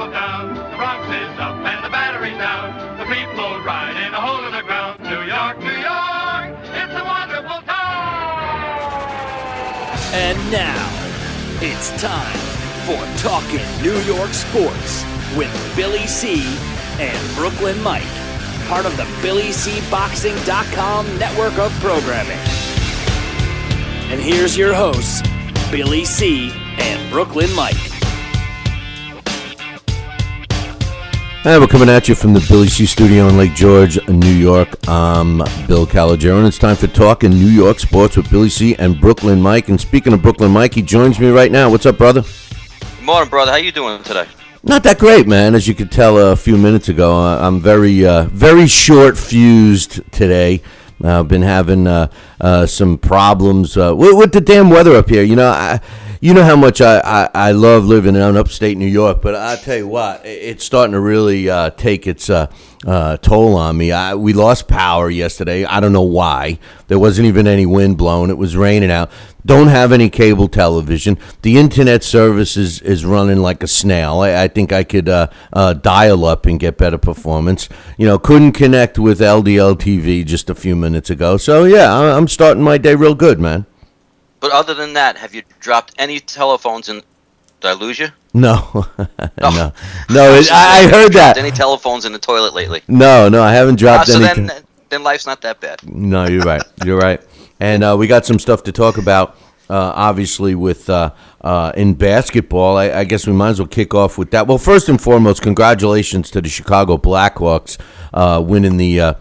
small town. The Bronx is up and the Battery's down. The people ride in a hole in the ground. New York, New York, it's a wonderful town. And now, it's time for Talkin' New York Sports with Billy C. and Brooklyn Mike, part of the BillyCBoxing.com network of programming. And here's your hosts, Billy C. and Brooklyn Mike. Hey, we're coming at you from the Billy C studio in Lake George, New York. I'm Bill Calogero, and it's time for Talkin' New York Sports with Billy C. and Brooklyn Mike. And speaking of Brooklyn Mike, he joins me right now. What's up, brother? Good morning, brother. How you doing today? Not that great, man. As you could tell a few minutes ago, I'm very short-fused today. I've been having some problems with the damn weather up here. You know how much I love living in upstate New York, but I tell you what, it's starting to really take its toll on me. We lost power yesterday. I don't know why. There wasn't even any wind blowing. It was raining out. Don't have any cable television. The internet service is running like a snail. I think I could dial up and get better performance. You know, couldn't connect with LDL TV just a few minutes ago. So, yeah, I'm starting my day real good, man. But other than that, have you dropped any telephones in? Did I lose you? No. No. I heard that. Any telephones in the toilet lately? No, I haven't dropped any. Then life's not that bad. No, you're right. You're right. And we got some stuff to talk about, obviously, with in basketball. I guess we might as well kick off with that. Well, first and foremost, congratulations to the Chicago Blackhawks winning the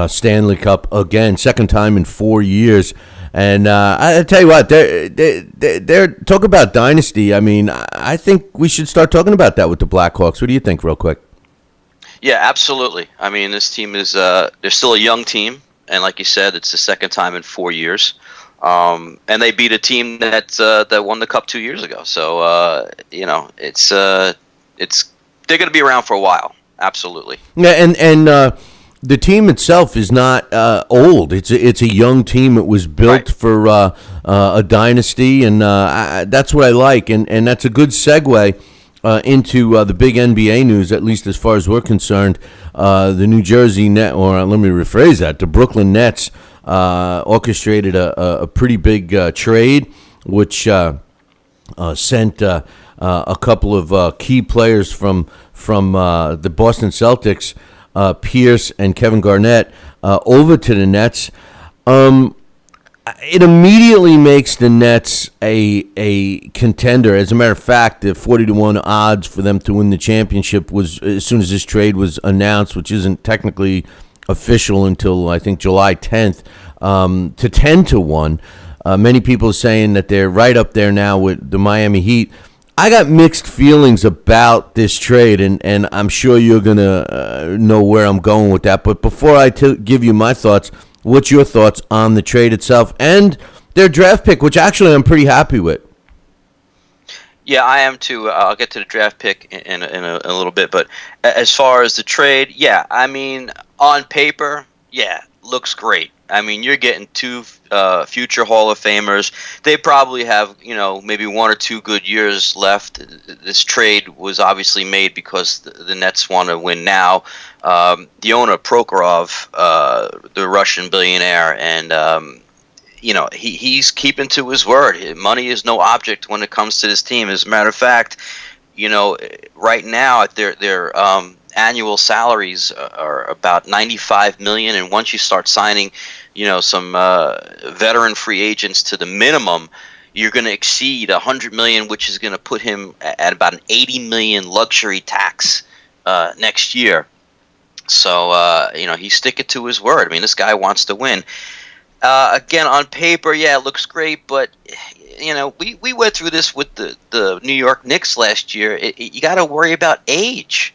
Stanley Cup again, second time in 4 years. And I tell you what, they're talk about dynasty. I mean, I think we should start talking about that with the Blackhawks. What do you think, real quick? Yeah, absolutely. I mean, this team is they're still a young team, and like you said, it's the second time in 4 years. And they beat a team that won the Cup 2 years ago. So it's they're going to be around for a while. Absolutely. Yeah, and the team itself is not old. It's a young team. It was built for a dynasty, and that's what I like. And that's a good segue into the big NBA news, at least as far as we're concerned. The New Jersey Nets, or let me rephrase that, the Brooklyn Nets orchestrated a pretty big trade, which sent a couple of key players from the Boston Celtics, Pierce and Kevin Garnett, over to the Nets. It immediately makes the Nets a contender. As a matter of fact, the 40-1 odds for them to win the championship was, as soon as this trade was announced, which isn't technically official until I think July 10th, to 10-1. Many people are saying that they're right up there now with the Miami Heat. I got mixed feelings about this trade, and I'm sure you're going to know where I'm going with that. But before I give you my thoughts, what's your thoughts on the trade itself and their draft pick, which actually I'm pretty happy with? Yeah, I am too. I'll get to the draft pick in a little bit. But as far as the trade, yeah, I mean, on paper, yeah, looks great. I mean, you're getting two future Hall of Famers. They probably have, maybe 1 or 2 good years left. This trade was obviously made because the Nets want to win now. The owner, Prokhorov, the Russian billionaire, and he's keeping to his word. Money is no object when it comes to this team. As a matter of fact, right now their annual salaries are about $95 million, and once you start signing, some veteran free agents to the minimum, you're going to exceed $100 million, which is going to put him at about an $80 million luxury tax next year. So he's sticking to his word. I mean, this guy wants to win. Again, on paper, yeah, it looks great, but we went through this with the New York Knicks last year. You got to worry about age.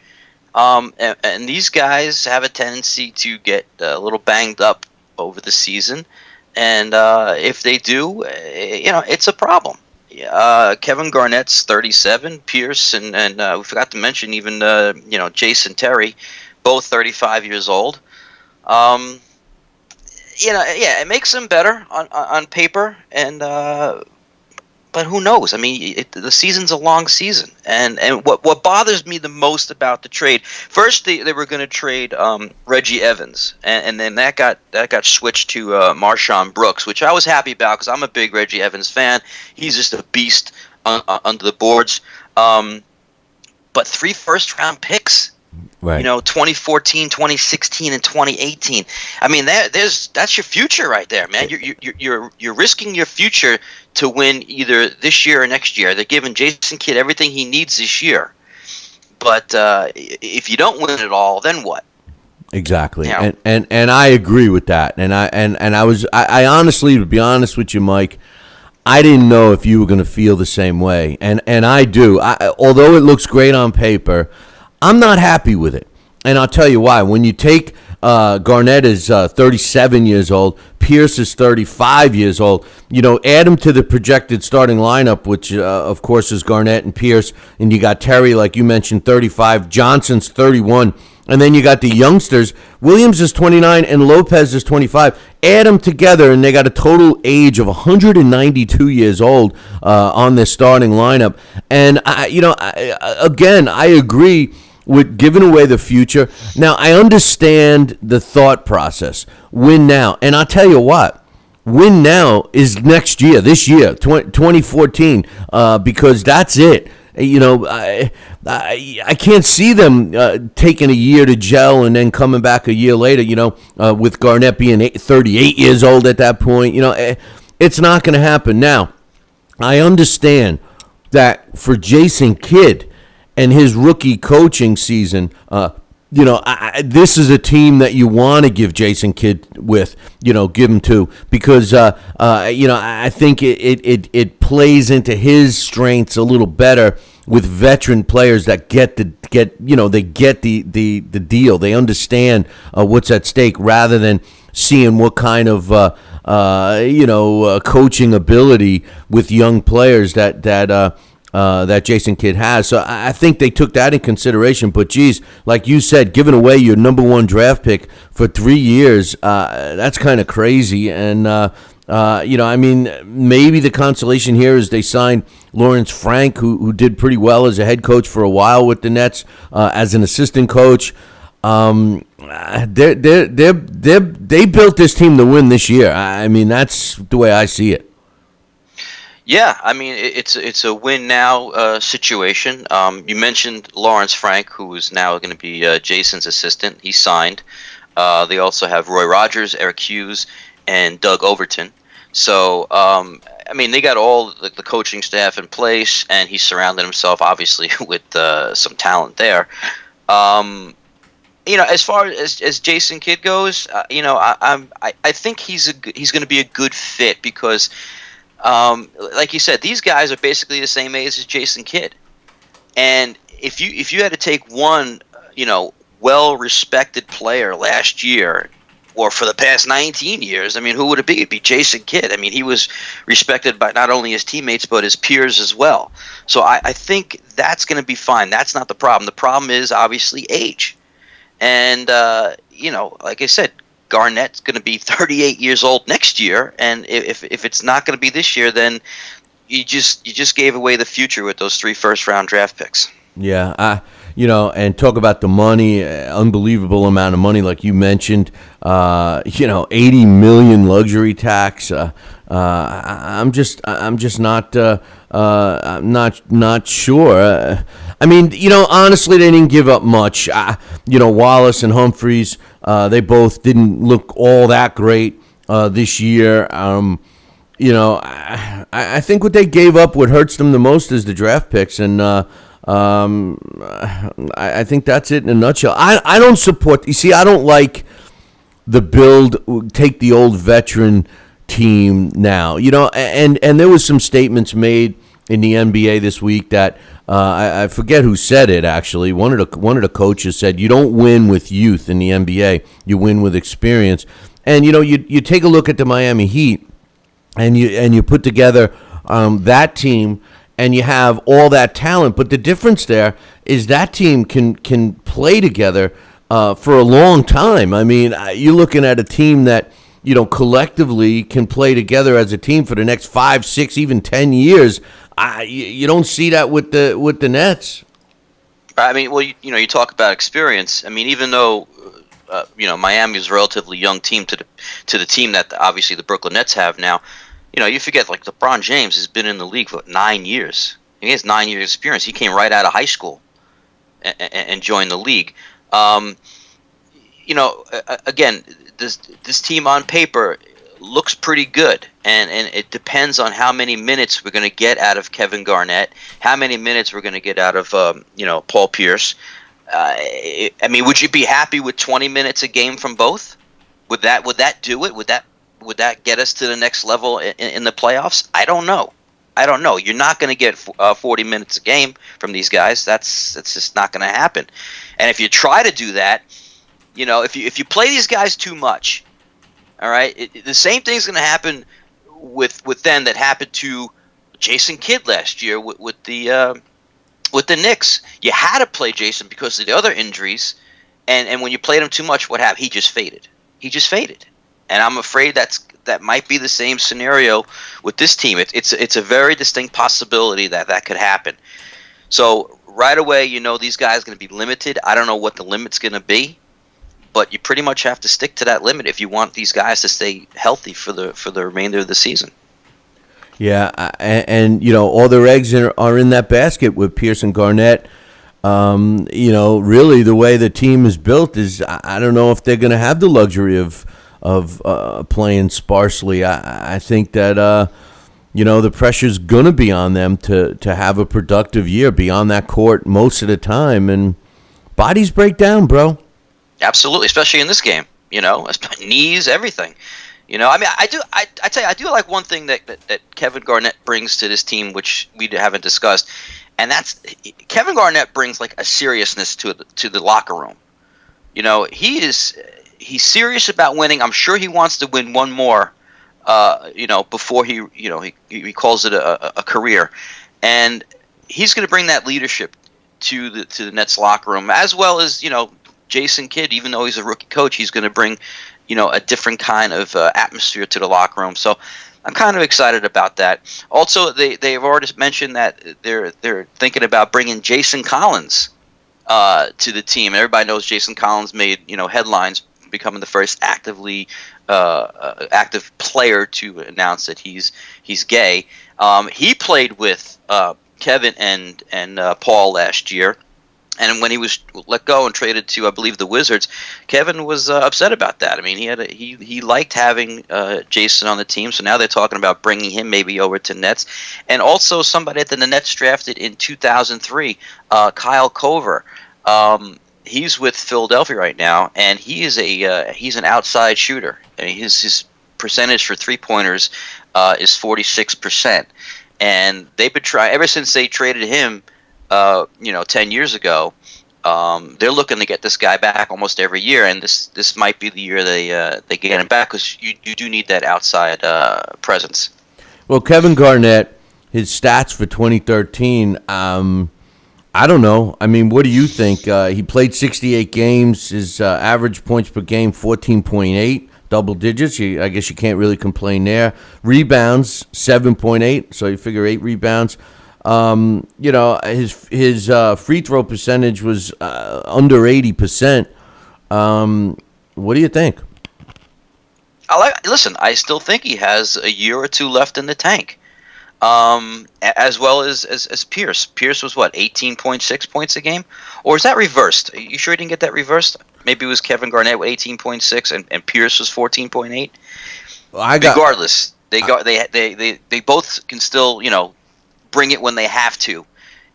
And these guys have a tendency to get a little banged up over the season, and if they do, it's a problem. Kevin Garnett's 37, Pierce, and we forgot to mention even Jason Terry, both 35 years old. It makes them better on paper, and but but who knows? I mean, the season's a long season, and what bothers me the most about the trade, first they were going to trade Reggie Evans, and then that got switched to Marshawn Brooks, which I was happy about because I'm a big Reggie Evans fan. He's just a beast under the boards. But 3 first-round picks. Right. 2014, 2016, and 2018. I mean, that's your future right there, man. You're risking your future to win either this year or next year. They're giving Jason Kidd everything he needs this year, but if you don't win it all, then what? Exactly, and I agree with that. And I honestly, to be honest with you, Mike, I didn't know if you were going to feel the same way, and I do. Although it looks great on paper, I'm not happy with it, and I'll tell you why. When you take Garnett is 37 years old, Pierce is 35 years old, add them to the projected starting lineup, which of course is Garnett and Pierce, and you got Terry, like you mentioned, 35, Johnson's 31, and then you got the youngsters. Williams is 29 and Lopez is 25. Add them together, and they got a total age of 192 years old on this starting lineup. And I agree with giving away the future. Now, I understand the thought process. Win now. And I'll tell you what, win now is next year, this year, 2014, because that's it. I can't see them taking a year to gel and then coming back a year later, with Garnett being 38 years old at that point. It's not going to happen. Now, I understand that for Jason Kidd and his rookie coaching season, this is a team that you want to give Jason Kidd give him to, because I think it plays into his strengths a little better with veteran players that get the deal. They understand what's at stake, rather than seeing what kind of coaching ability with young players that Jason Kidd has. So I think they took that in consideration. But, geez, like you said, giving away your number 1 draft pick for 3 years, that's kind of crazy. And, maybe the consolation here is they signed Lawrence Frank, who did pretty well as a head coach for a while with the Nets, as an assistant coach. They built this team to win this year. I mean, that's the way I see it. Yeah, I mean, it's a win now situation. You mentioned Lawrence Frank, who is now going to be Jason's assistant. He signed. They also have Roy Rogers, Eric Hughes, and Doug Overton. So, they got all the coaching staff in place, and he surrounded himself, obviously, with some talent there. As far as Jason Kidd goes, I think he's going to be a good fit because, like you said, these guys are basically the same age as Jason Kidd, and if you had to take one, well-respected player last year, or for the past 19 years, who would it be? It'd be Jason Kidd. He was respected by not only his teammates, but his peers as well. So I think that's going to be fine. That's not the problem. The problem is obviously age. And, like I said, Garnett's going to be 38 years old next year. And if it's not going to be this year, then you just gave away the future with those 3 first-round draft picks. Yeah, and talk about the money, unbelievable amount of money, like you mentioned. 80 million luxury tax. I'm just not sure. Honestly, they didn't give up much. Wallace and Humphreys, they both didn't look all that great this year. I think what they gave up, what hurts them the most, is the draft picks, and I think that's it in a nutshell. I don't support. You see, I don't like the build. Take the old veteran team now. And there was some statements made in the NBA this week that I forget who said it. Actually, one of the coaches said, "You don't win with youth in the NBA. You win with experience." And you take a look at the Miami Heat, and you put together that team. And you have all that talent, but the difference there is that team can play together for a long time. You're looking at a team that collectively can play together as a team for the next 5, 6, even 10 years. You don't see that with the Nets. I mean, well, you talk about experience. I mean, even though Miami is a relatively young team to the team that obviously the Brooklyn Nets have now, you forget like LeBron James has been in the league for 9 years. He has 9 years experience. He came right out of high school and joined the league. Again, this team on paper looks pretty good, and it depends on how many minutes we're going to get out of Kevin Garnett, how many minutes we're going to get out of Paul Pierce. I mean, would you be happy with 20 minutes a game from both? Would that do it? Would that get us to the next level in the playoffs? I don't know. You're not going to get 40 minutes a game from these guys. That's just not going to happen. And if you try to do that, if you play these guys too much, all right, the same thing's going to happen with them that happened to Jason Kidd last year with the Knicks. You had to play Jason because of the other injuries, and when you played him too much, what happened? He just faded. And I'm afraid that might be the same scenario with this team. It's a very distinct possibility that could happen. So right away, these guys are going to be limited. I don't know what the limit's going to be, but you pretty much have to stick to that limit if you want these guys to stay healthy for the remainder of the season. Yeah, and all their eggs are in that basket with Pierce and Garnett. Really the way the team is built is I don't know if they're going to have the luxury of playing sparsely. I think that the pressure's going to be on them to have a productive year, be on that court most of the time, and bodies break down, bro. Absolutely, especially in this game. Knees, everything. I mean, I do like one thing that Kevin Garnett brings to this team, which we haven't discussed, and that's Kevin Garnett brings like a seriousness to the locker room. He's serious about winning. I'm sure he wants to win one more, before he calls it a career, and he's going to bring that leadership to the Nets locker room, as well as Jason Kidd. Even though he's a rookie coach, he's going to bring a different kind of atmosphere to the locker room. So I'm kind of excited about that. Also, they've already mentioned that they're thinking about bringing Jason Collins to the team. Everybody knows Jason Collins made headlines, becoming the first active player to announce that he's gay. He played with Kevin and Paul last year. And when he was let go and traded to, I believe, the Wizards, Kevin was upset about that. I mean, he liked having Jason on the team, so now they're talking about bringing him maybe over to Nets. And also somebody that the Nets drafted in 2003, Kyle Korver. He's with Philadelphia right now, and he's an outside shooter. And his percentage for three-pointers is 46%. And they've been trying ever since they traded him. 10 years ago, they're looking to get this guy back almost every year, and this might be the year they get him back, because you do need that outside presence. Well, Kevin Garnett, his stats for 2013, I don't know. I mean, what do you think? He played 68 games. His average points per game, 14.8, double digits. I guess you can't really complain there. Rebounds, 7.8, so you figure 8 rebounds. His free throw percentage was under 80%. What do you think? Listen, I still think he has a year or two left in the tank. As well as Pierce. Pierce was 18.6 points a game? Or is that reversed? Are you sure he didn't get that reversed? Maybe it was Kevin Garnett with 18.6 and Pierce was 14.8? Regardless, they both can still, bring it when they have to.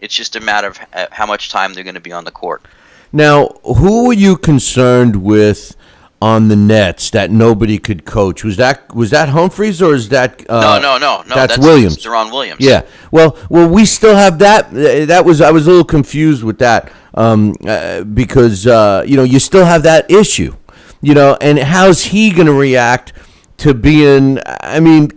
It's just a matter of how much time they're going to be on the court. Now, who were you concerned with on the Nets that nobody could coach? Was that Humphries, or is that No. That's Williams. Deron Williams. Yeah. Well, we still have that. I was a little confused with that because you still have that issue. And how's he going to react to being? I mean,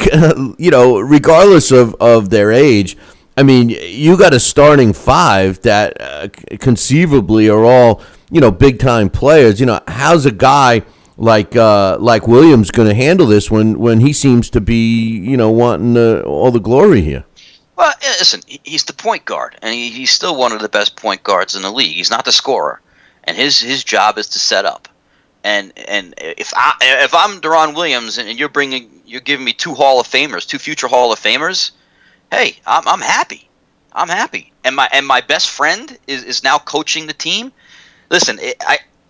regardless of their age. I mean, you got a starting five that conceivably are all, big-time players. How's a guy like Williams going to handle this when he seems to be wanting all the glory here. Well, listen, he's the point guard, and he's still one of the best point guards in the league. He's not the scorer, and his job is to set up. And if I'm Deron Williams and you're giving me two future Hall of Famers, hey, I'm happy. I'm happy. And my best friend is now coaching the team. Listen,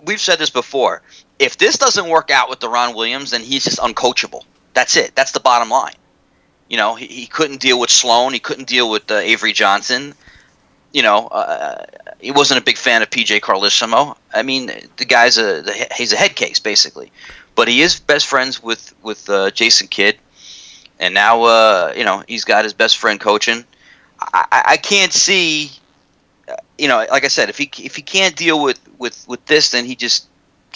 we've said this before. If this doesn't work out with Deron Williams, then he's just uncoachable. That's it. That's the bottom line. He couldn't deal with Sloan. He couldn't deal with Avery Johnson. He wasn't a big fan of P.J. Carlesimo. I mean, the guy's he's a head case, basically. But he is best friends with Jason Kidd. And now, he's got his best friend coaching. I can't see, like I said, if he can't deal with this, then he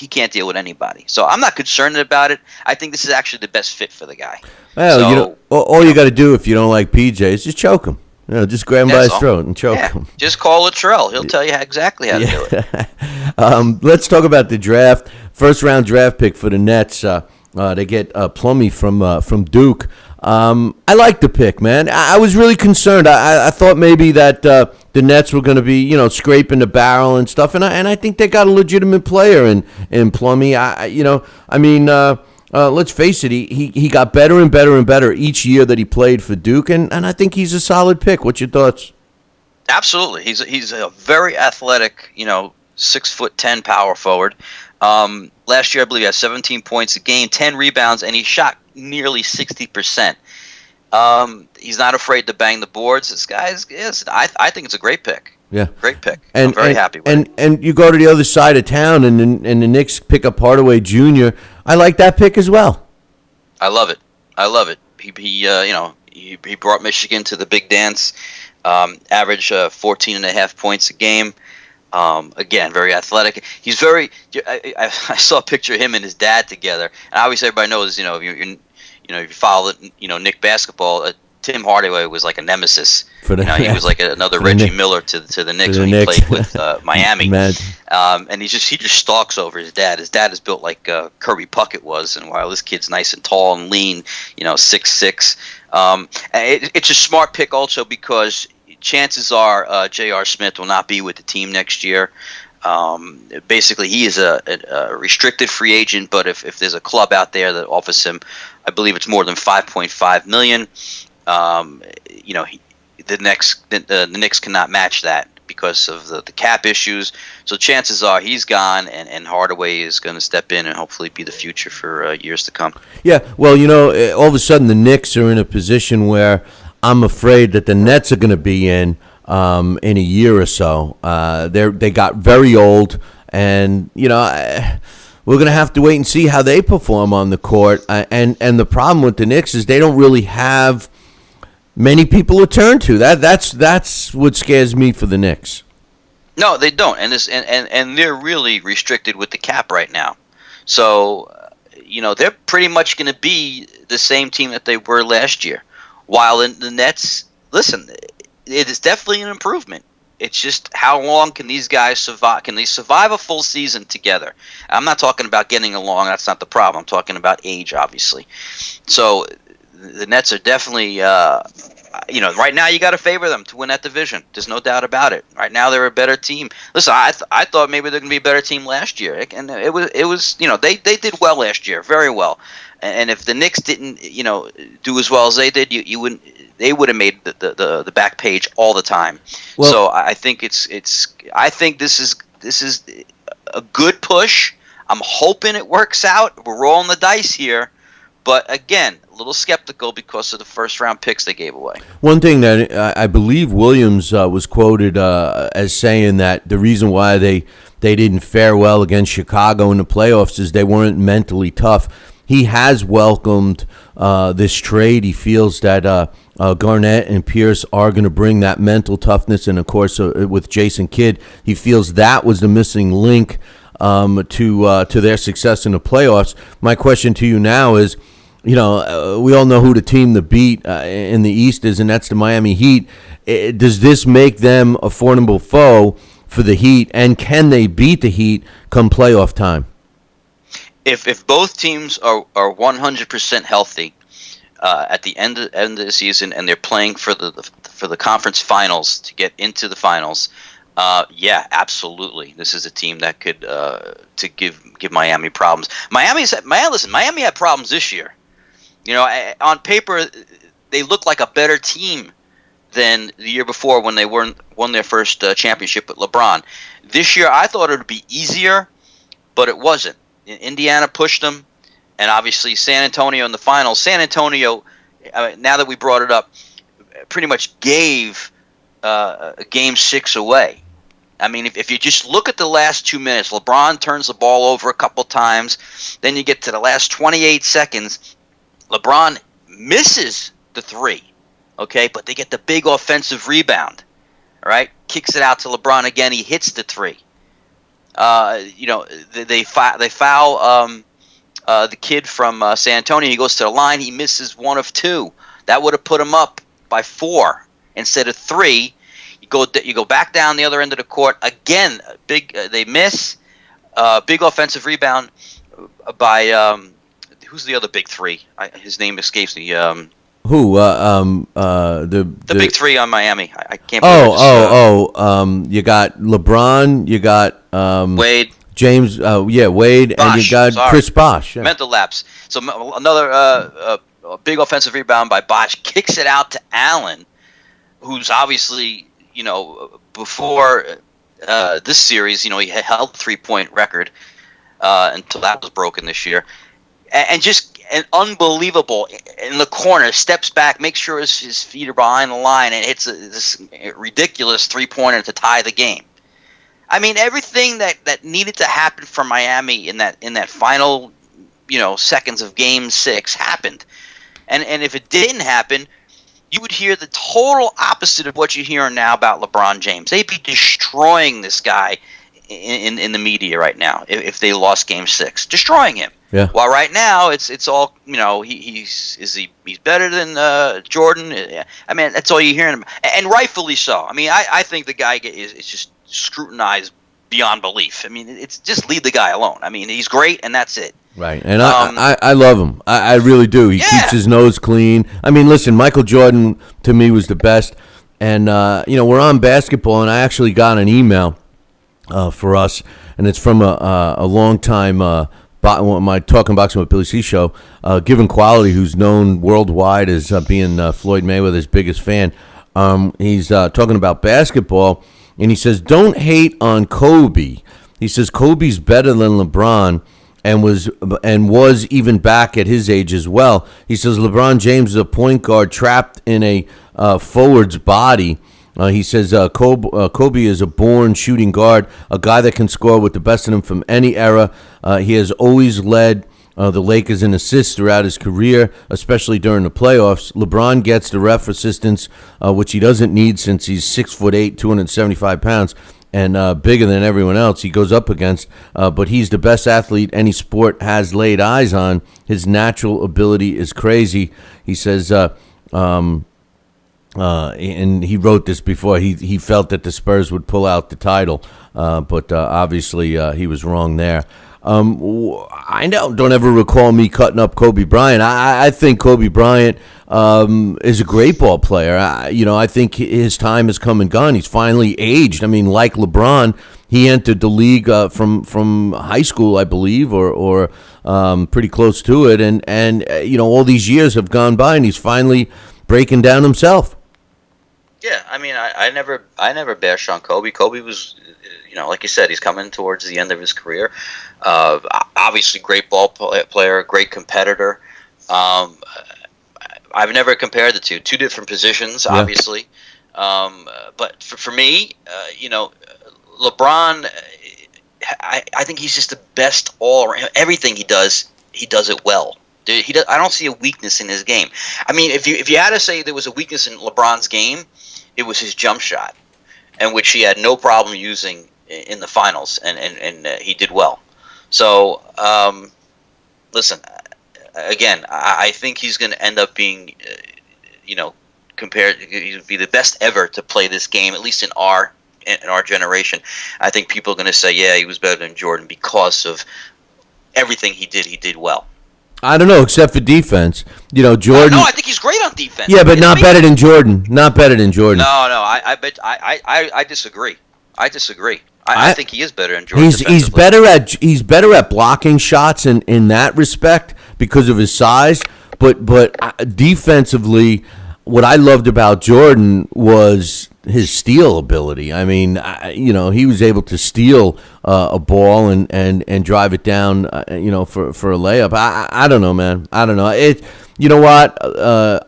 can't deal with anybody. So I'm not concerned about it. I think this is actually the best fit for the guy. Well, all you got to do if you don't like PJ is just choke him. Just grab him by his throat and choke him. Just call Latrell. He'll tell you exactly how to do it. Let's talk about the draft. First round draft pick for the Nets. They get Plumlee from Duke. I like the pick, man. I was really concerned. I thought maybe that the Nets were going to be, scraping the barrel and stuff, and I think they got a legitimate player in Plumlee. Let's face it, he got better and better and better each year that he played for Duke, and I think he's a solid pick. What's your thoughts? Absolutely, he's a very athletic, 6'10" power forward. Last year, I believe he had 17 points a game, 10 rebounds, and he shot nearly 60%. He's not afraid to bang the boards. This guy I think it's a great pick. Yeah, great pick. I'm very happy with it. And you go to the other side of town, and the Knicks pick up Hardaway Jr. I like that pick as well. I love it. He brought Michigan to the big dance. Average 14.5 points a game. Again, very athletic. He's very. I saw a picture of him and his dad together, and obviously everybody knows. If you follow Knick basketball, Tim Hardaway was like a nemesis. He was like another Reggie Miller to the Knicks when he played with Miami. And he just stalks over his dad. His dad is built like Kirby Puckett was, and while this kid's nice and tall and lean, 6'6". It's a smart pick also because chances are J.R. Smith will not be with the team next year. Basically, he is a restricted free agent, but if there's a club out there that offers him, I believe it's more than $5.5 million. The Knicks cannot match that because of the cap issues. So chances are he's gone, and Hardaway is going to step in and hopefully be the future for years to come. Yeah, well, all of a sudden the Knicks are in a position where I'm afraid that the Nets are going to be in a year or so. They got very old, and we're going to have to wait and see how they perform on the court. And the problem with the Knicks is they don't really have many people to turn to. That's what scares me for the Knicks. No, they don't, and they're really restricted with the cap right now. So they're pretty much going to be the same team that they were last year. While in the Nets, listen, it is definitely an improvement. It's just how long can these guys survive? Can they survive a full season together? I'm not talking about getting along. That's not the problem. I'm talking about age, obviously. So the Nets are definitely, right now you got to favor them to win that division. There's no doubt about it. Right now they're a better team. Listen, I thought maybe they're going to be a better team last year, and it was they did well last year, very well. And if the Knicks didn't, do as well as they did, they would have made the back page all the time. Well, so I think I think this is a good push. I'm hoping it works out. We're rolling the dice here, but again, a little skeptical because of the first round picks they gave away. One thing that I believe Williams was quoted as saying that the reason why they didn't fare well against Chicago in the playoffs is they weren't mentally tough. He has welcomed this trade. He feels that Garnett and Pierce are going to bring that mental toughness, and of course, with Jason Kidd, he feels that was the missing link to their success in the playoffs. My question to you now is, we all know who the team to beat in the East is, and that's the Miami Heat. Does this make them a formidable foe for the Heat, and can they beat the Heat come playoff time? if both teams are 100% healthy at the end of the season, and they're playing for the conference finals to get into the finals, yeah, absolutely, this is a team that could to give Miami problems. Miami had problems this year. On paper, they look like a better team than the year before when they won their first championship with LeBron. This year, I thought it would be easier, but it wasn't. Indiana pushed them, and obviously San Antonio in the finals. San Antonio, now that we brought it up, pretty much gave Game 6 away. I mean, if you just look at the last 2 minutes, LeBron turns the ball over a couple times. Then you get to the last 28 seconds. LeBron misses the three, okay? But they get the big offensive rebound, all right? Kicks it out to LeBron again. He hits the three. They foul the kid from San Antonio. He goes to the line. He misses one of two. That would have put him up by 4 instead of 3. You go back down the other end of the court again. They miss. Big offensive rebound by who's the other big three? His name escapes me. Who? The big three on Miami. I can't. You got LeBron. You got Wade. James. Wade, Bosh, and you got Chris Bosh. Yeah. Mental lapse. So another big offensive rebound by Bosh kicks it out to Allen, who's obviously before this series, he had held 3-point record until that was broken this year. And just an unbelievable in the corner, steps back, makes sure his feet are behind the line, and hits this ridiculous 3-pointer to tie the game. I mean, everything that needed to happen for Miami in that final, seconds of Game 6 happened. And if it didn't happen, you would hear the total opposite of what you're hearing now about LeBron James. They'd be destroying this guy in the media right now if they lost Game 6, destroying him. Yeah. While right now it's all he's better than Jordan. I mean, that's all you're hearing, and rightfully so. I mean, I think the guy is just scrutinized beyond belief. I mean, it's just leave the guy alone. I mean, he's great, and that's it. Right, and I love him. I really do. He keeps his nose clean. I mean, listen, Michael Jordan to me was the best, and we're on basketball, and I actually got an email for us, and it's from a long-time my Talking Boxing with Billy C show, Given Quality, who's known worldwide as being Floyd Mayweather's biggest fan. He's talking about basketball, and he says, don't hate on Kobe. He says Kobe's better than LeBron, and was even back at his age as well. He says LeBron James is a point guard trapped in a forward's body. He says Kobe is a born shooting guard, a guy that can score with the best in him from any era. He has always led the Lakers in assists throughout his career, especially during the playoffs. LeBron gets the ref assistance, which he doesn't need since he's 6'8", 275 pounds, and bigger than everyone else he goes up against. But he's the best athlete any sport has laid eyes on. His natural ability is crazy. He says... and he wrote this before. He felt that the Spurs would pull out the title, but obviously he was wrong there. I don't ever recall me cutting up Kobe Bryant. I think Kobe Bryant is a great ball player. I think his time has come and gone. He's finally aged. I mean, like LeBron, he entered the league from high school, I believe, or pretty close to it, and all these years have gone by, and he's finally breaking down himself. Yeah, I mean, I never bashed on Kobe. Kobe was, like you said, he's coming towards the end of his career. Obviously, great ball player, great competitor. I've never compared the two different positions, obviously. But for me, LeBron, I think he's just the best all around. Everything he does it well. I don't see a weakness in his game. I mean, if you had to say there was a weakness in LeBron's game, it was his jump shot, and which he had no problem using in the finals, and he did well. So, listen, again, I think he's going to end up being, compared, he would be the best ever to play this game, at least in our generation. I think people are going to say, yeah, he was better than Jordan because of everything he did well. I don't know, except for defense. Jordan. No, I think he's great on defense. Yeah, but not better than Jordan. Not better than Jordan. No, I disagree. I think he is better than Jordan. He's better at blocking shots in that respect because of his size. But defensively, what I loved about Jordan was his steal ability. I mean, he was able to steal a ball and drive it down, for a layup. I don't know, man. I don't know. You know what?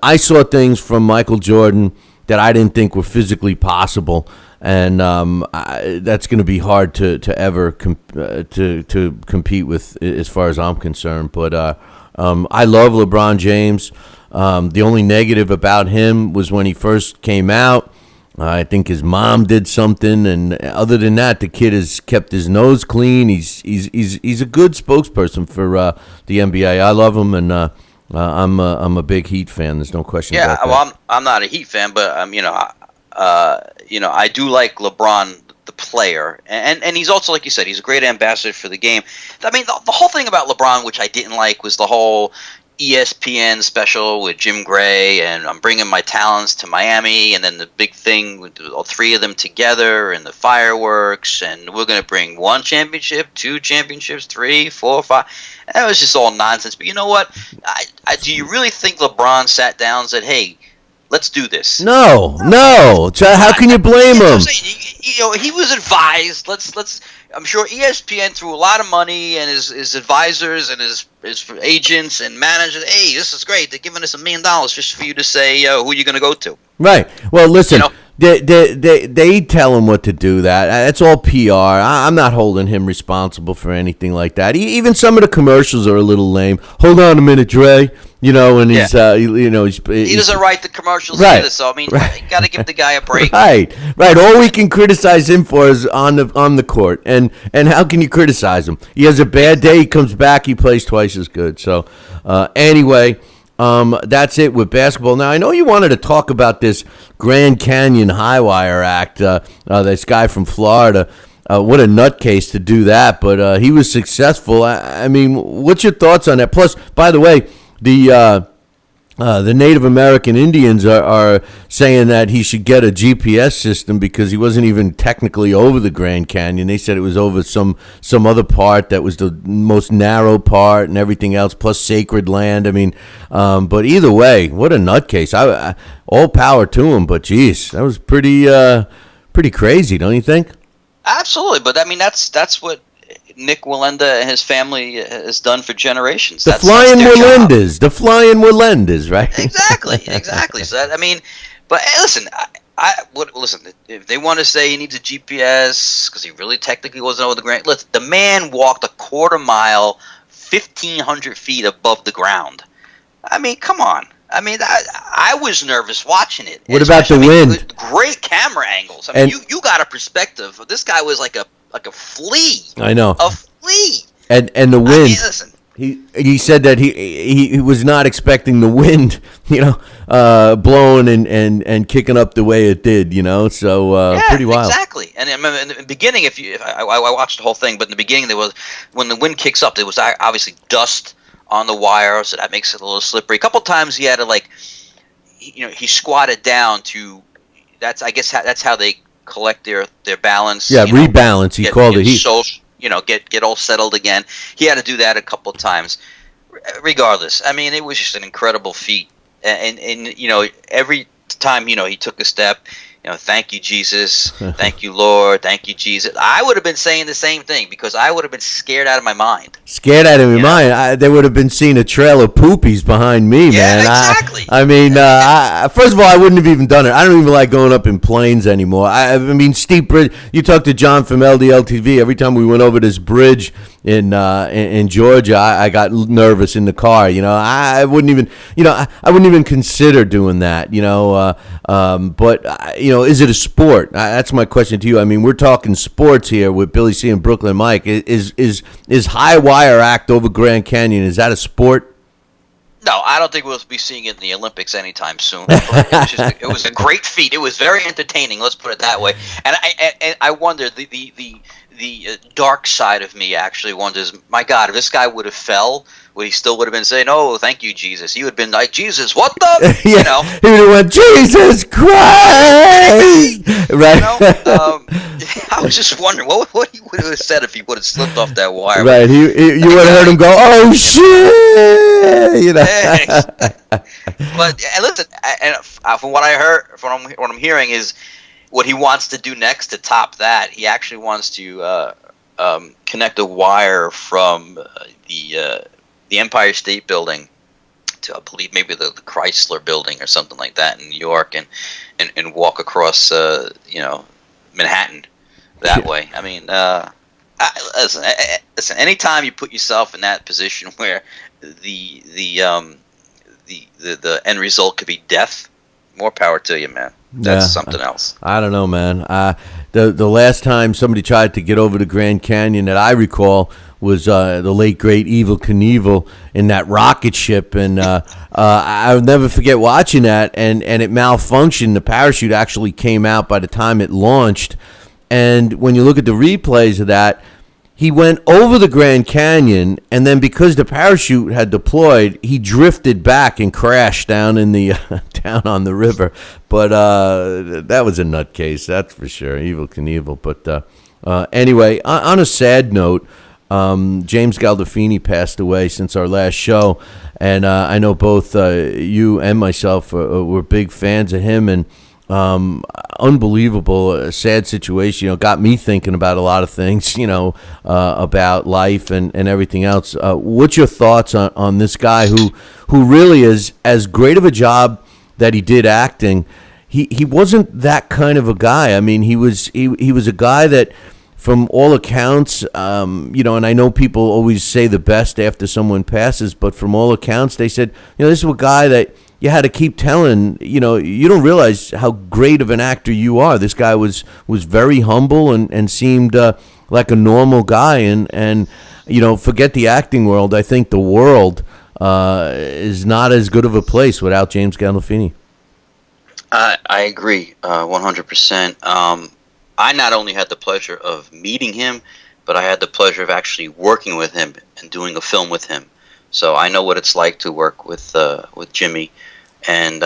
I saw things from Michael Jordan that I didn't think were physically possible, and that's going to be hard to ever to compete with, as far as I'm concerned. But I love LeBron James. The only negative about him was when he first came out. I think his mom did something, and other than that, the kid has kept his nose clean. He's a good spokesperson for the NBA. I love him, and I'm a big Heat fan. There's no question about that. Well, I'm not a Heat fan, but I do like LeBron the player, and he's also, like you said, he's a great ambassador for the game. I mean, the whole thing about LeBron, which I didn't like, was the whole ESPN special with Jim Gray, and I'm bringing my talents to Miami, and then the big thing with all three of them together, and the fireworks, and we're going to bring 1 championship, 2 championships, 3, 4, 5. That was just all nonsense. But you know what? Do you really think LeBron sat down and said, "Hey, let's do this"? No. How can you blame him? He was advised. Let's. I'm sure ESPN threw a lot of money, and his advisors and his agents and managers. Hey, this is great. They're giving us $1 million just for you to say who you're going to go to. Right. Well, listen. They tell him what to do. That's all PR. I'm not holding him responsible for anything like that. Even some of the commercials are a little lame. Hold on a minute, Dre. And he's he doesn't write the commercials either. So I mean, you got to give the guy a break. Right. All we can criticize him for is on the court. And how can you criticize him? He has a bad day. He comes back. He plays twice as good. So anyway. That's it with basketball. Now, I know you wanted to talk about this Grand Canyon High Wire Act, this guy from Florida. What a nutcase to do that, but he was successful. I mean, what's your thoughts on that? Plus, by the way, the Native American Indians are saying that he should get a GPS system because he wasn't even technically over the Grand Canyon. They said it was over some other part that was the most narrow part and everything else, plus sacred land. I mean, but either way, what a nutcase. All power to him, but geez, that was pretty crazy, don't you think? Absolutely, but I mean, that's what Nick Wallenda and his family has done for generations. The Flying Wallendas, right? Exactly. So I mean, but hey, listen, listen. If they want to say he needs a GPS because he really technically wasn't over the ground, listen, the man walked a quarter mile, 1,500 feet above the ground. I mean, come on. I mean, I was nervous watching it. What about the wind? Great camera angles. I mean, you got a perspective. This guy was like a flea. I know. A flea. And the wind. I mean, listen. He said that he was not expecting the wind, blowing and kicking up the way it did, So pretty wild. Exactly. And I remember in the beginning, I watched the whole thing, but in the beginning when the wind kicks up, there was obviously dust on the wire, so that makes it a little slippery. A couple times he had to he squatted down to. I guess that's how they collect their balance. Yeah, rebalance. He called it. Get all settled again. He had to do that a couple of times. Regardless, I mean, it was just an incredible feat. And every time he took a step, thank you, Jesus, thank you, Lord, thank you, Jesus. I would have been saying the same thing because I would have been scared out of my mind. Scared out of my mind? They would have been seeing a trail of poopies behind me, man. Yeah, exactly. I mean, first of all, I wouldn't have even done it. I don't even like going up in planes anymore. I mean, steep bridge. You talk to John from LDLTV. Every time we went over this bridge in Georgia, I got nervous in the car. I wouldn't even, I wouldn't even consider doing that. But is it a sport? That's my question to you. I mean, we're talking sports here with Billy C and Brooklyn Mike. Is High Wire Act over Grand Canyon? Is that a sport? No, I don't think we'll be seeing it in the Olympics anytime soon. It was a great feat. It was very entertaining. Let's put it that way. And I wonder the dark side of me actually wonders. My God, if this guy would have fell, he still would have been saying, "Oh, thank you, Jesus." He would have been like, "Jesus, what the?" Yeah, you know, he would have went, "Jesus Christ!" Right. You know, I was just wondering what he would have said if he would have slipped off that wire. Right. You would have heard him go, "Oh shit!" You know. But listen, from what I heard, from what I'm hearing is what he wants to do next to top that. He actually wants to connect a wire from the Empire State Building to, I believe, maybe the Chrysler Building or something like that in New York, and walk across Manhattan that way. I mean, listen. Anytime you put yourself in that position where the end result could be death, more power to you, man. That's something else. I don't know, man. The last time somebody tried to get over the Grand Canyon that I recall was the late great Evel Knievel in that rocket ship, and I'll never forget watching that. And it malfunctioned. The parachute actually came out by the time it launched. And when you look at the replays of that, he went over the Grand Canyon, and then because the parachute had deployed, he drifted back and crashed down in the down on the river. But that was a nutcase, that's for sure, Evel Knievel. But anyway, on a sad note, James Gandolfini passed away since our last show, and I know both you and myself were big fans of him, and unbelievable, sad situation. Got me thinking about a lot of things, about life and everything else. What's your thoughts on this guy who really is as great of a job that he did acting? He wasn't that kind of a guy. I mean, he was a guy that, from all accounts, and I know people always say the best after someone passes, but from all accounts, they said, this is a guy that you had to keep telling, you don't realize how great of an actor you are. This guy was very humble and seemed like a normal guy. And forget the acting world. I think the world is not as good of a place without James Gandolfini. I agree 100%. I not only had the pleasure of meeting him, but I had the pleasure of actually working with him and doing a film with him. So I know what it's like to work with Jimmy, and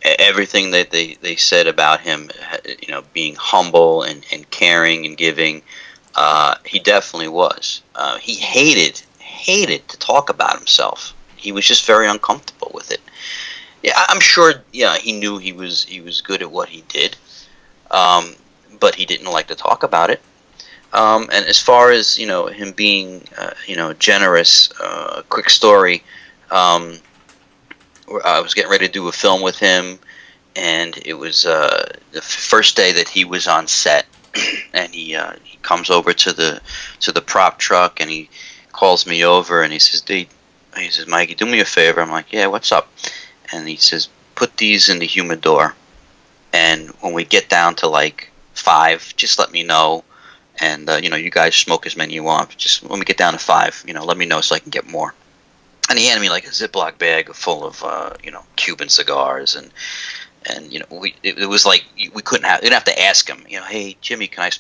everything that they said about him, being humble and caring and giving, he definitely was. He hated to talk about himself. He was just very uncomfortable with it. Yeah, I'm sure. Yeah, he knew he was good at what he did, but he didn't like to talk about it. And as far as him being generous, quick story. I was getting ready to do a film with him, and it was the first day that he was on set, and he comes over to the prop truck, and he calls me over, and he says, "Mikey, do me a favor." I'm like, "Yeah, what's up?" And he says, "Put these in the humidor, and when we get down to like 5, just let me know. And you guys smoke as many you want. Just when we get down to 5, let me know so I can get more." And he handed me like a Ziploc bag full of Cuban cigars, and it was like we didn't have to ask him. "Hey Jimmy, can I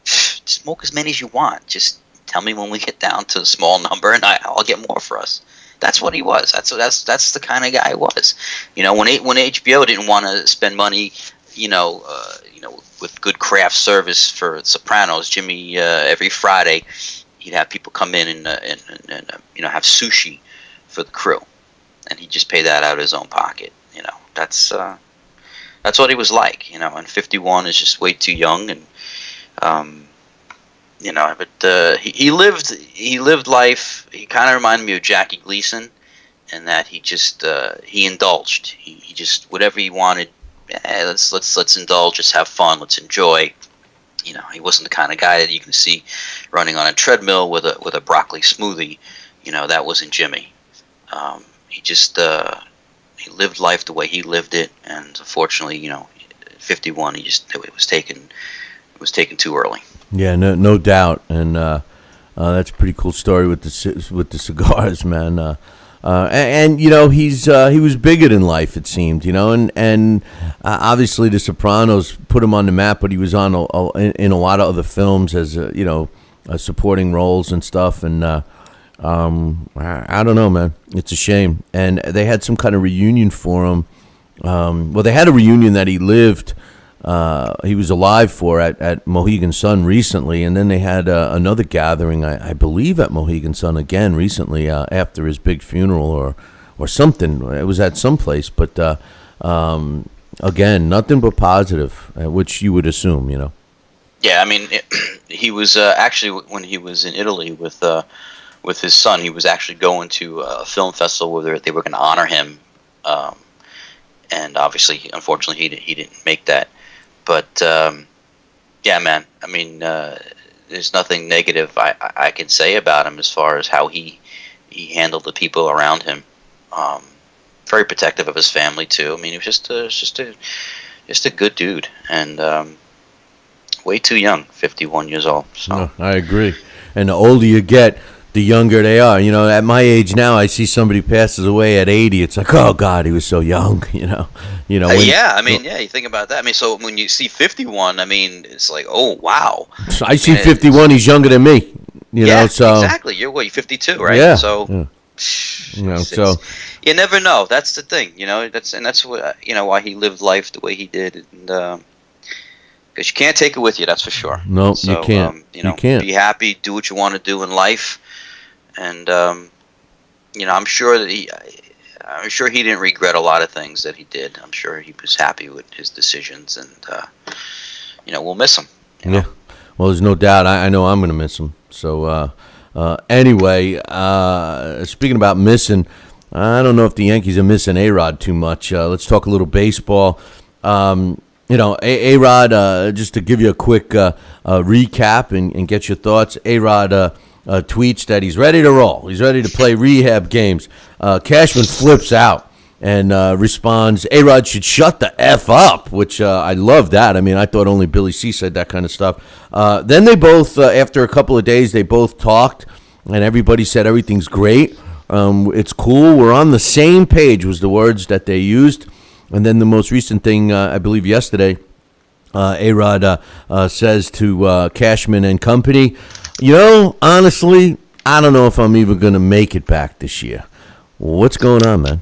smoke as many as you want? Just tell me when we get down to a small number, and I'll get more for us." That's what he was. That's the kind of guy he was. When HBO didn't want to spend money, with good craft service for Sopranos, Jimmy every Friday he'd have people come in and have sushi for the crew, and he'd just pay that out of his own pocket. That's what he was like. And 51 is just way too young, and but he lived life. He kind of reminded me of Jackie Gleason, in that he just he indulged. He just, whatever he wanted. Let's indulge. Let's have fun. Let's enjoy. He wasn't the kind of guy that you can see running on a treadmill with a broccoli smoothie. That wasn't Jimmy. He just he lived life the way he lived it, and unfortunately, 51, it was taken too early. Yeah, no doubt, and that's a pretty cool story with the cigars, man. and you know he was bigger than life, it seemed, you know, and obviously The Sopranos put him on the map, but he was on in a lot of other films as you know, supporting roles and stuff, and I don't know, man, it's a shame. And they had some kind of reunion for him. Well, they had a reunion that he was alive for at Mohegan Sun recently, and then they had another gathering, I believe, at Mohegan Sun again recently after his big funeral or something. It was at some place, but again, nothing but positive, which you would assume, you know. Yeah, I mean, he was actually, when he was in Italy with his son, he was actually going to a film festival where they were going to honor him, and obviously, unfortunately, he didn't make that. But yeah, man. I mean, there's nothing negative I can say about him as far as how he handled the people around him. Very protective of his family too. I mean, he was just a good dude, and way too young, 51 years old. So. No, I agree. And the older you get, the younger they are. You know, at my age now, I see somebody passes away at 80. It's like, oh God, he was so young. You know. Yeah, I mean, yeah, you think about that. I mean, so when you see 51, I mean, it's like, oh wow. So I see 51. He's younger than me. You know, so exactly. You're 52, right? Yeah. So, yeah. You know, so you never know. That's the thing. You know, that's what why he lived life the way he did, and because you can't take it with you. That's for sure. No, so, you can't. You can't. Be happy. Do what you want to do in life, and I'm sure that he didn't regret a lot of things that he did. I'm sure he was happy with his decisions, and we'll miss him. Yeah. Well, there's no doubt. I know I'm going to miss him. So anyway, speaking about missing, I don't know if the Yankees are missing A-Rod too much. Let's talk a little baseball. A-Rod, just to give you a quick recap and get your thoughts, A-Rod tweets that he's ready to roll. He's ready to play rehab games. Cashman flips out and responds, A-Rod should shut the F up, which I love that. I mean, I thought only Billy C said that kind of stuff. Then they both, after a couple of days, they both talked, and everybody said everything's great. It's cool. We're on the same page was the words that they used. And then the most recent thing, I believe yesterday, A-Rod says to Cashman and company, honestly, I don't know if I'm even going to make it back this year. What's going on, man?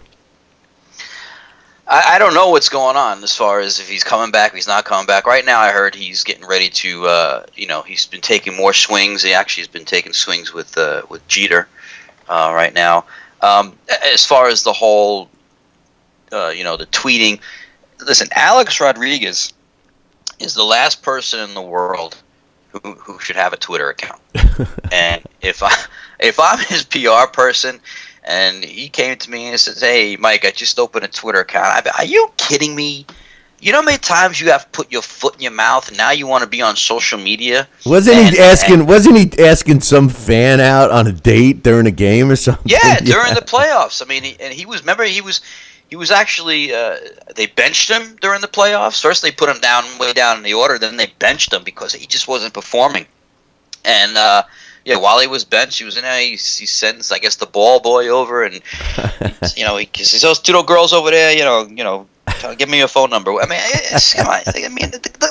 I don't know what's going on as far as if he's coming back, if he's not coming back. Right now I heard he's getting ready to, he's been taking more swings. He actually has been taking swings with Jeter right now. As far as the whole, the tweeting, listen, Alex Rodriguez is the last person in the world who should have a Twitter account. And if I'm his PR person, and he came to me and says, "Hey, Mike, I just opened a Twitter account." Are you kidding me? You know how many times you have to put your foot in your mouth, and now you want to be on social media? Wasn't he asking some fan out on a date during a game or something? Yeah, during the playoffs. I mean, he was actually they benched him during the playoffs. First, they put him way down in the order. Then they benched him because he just wasn't performing. And while he was benched, he was in there. He sends, I guess, the ball boy over, and he says, "Those two little girls over there, give me your phone number." I mean,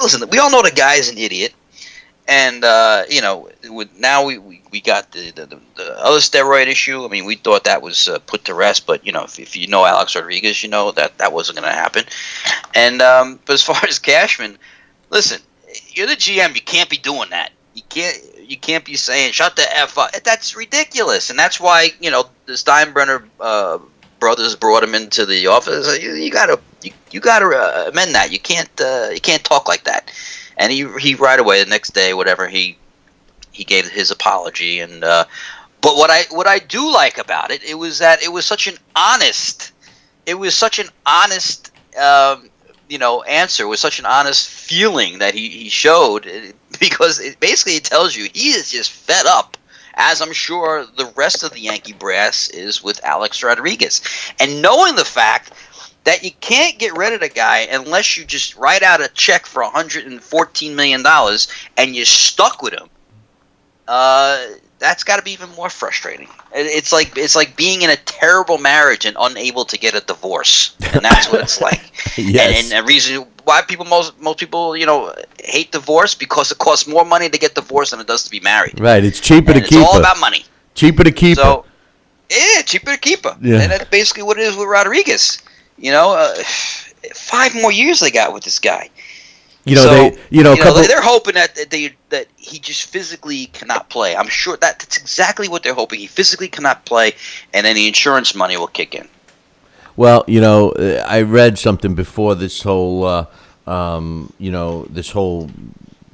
listen, we all know the guy's an idiot, and now we got the other steroid issue. I mean, we thought that was put to rest, but if you know Alex Rodriguez, you know that wasn't going to happen. And but as far as Cashman, listen, you're the GM. You can't be doing that. You can't be saying shut the F up. That's ridiculous, and that's why the Steinbrenner brothers brought him into the office. You gotta amend that. You can't talk like that. And he right away the next day, whatever, he gave his apology. And but what I do like about it, it was that it was such an honest answer. It was such an honest feeling that he showed, because it basically tells you he is just fed up, as I'm sure the rest of the Yankee brass is with Alex Rodriguez. And knowing the fact that you can't get rid of the guy unless you just write out a check for $114 million and you're stuck with him, that that's got to be even more frustrating. It's like being in a terrible marriage and unable to get a divorce, and that's what it's like. Yes. And the reason why most people hate divorce, because it costs more money to get divorced than it does to be married. Right. It's cheaper to keep her. It's all about money. Cheaper to keep her. Yeah, cheaper to keep her. Yeah. And that's basically what it is with Rodriguez. 5 more years they got with this guy. They're hoping that he just physically cannot play. I'm sure that's exactly what they're hoping. He physically cannot play, and then the insurance money will kick in. Well, I read something before this whole, this whole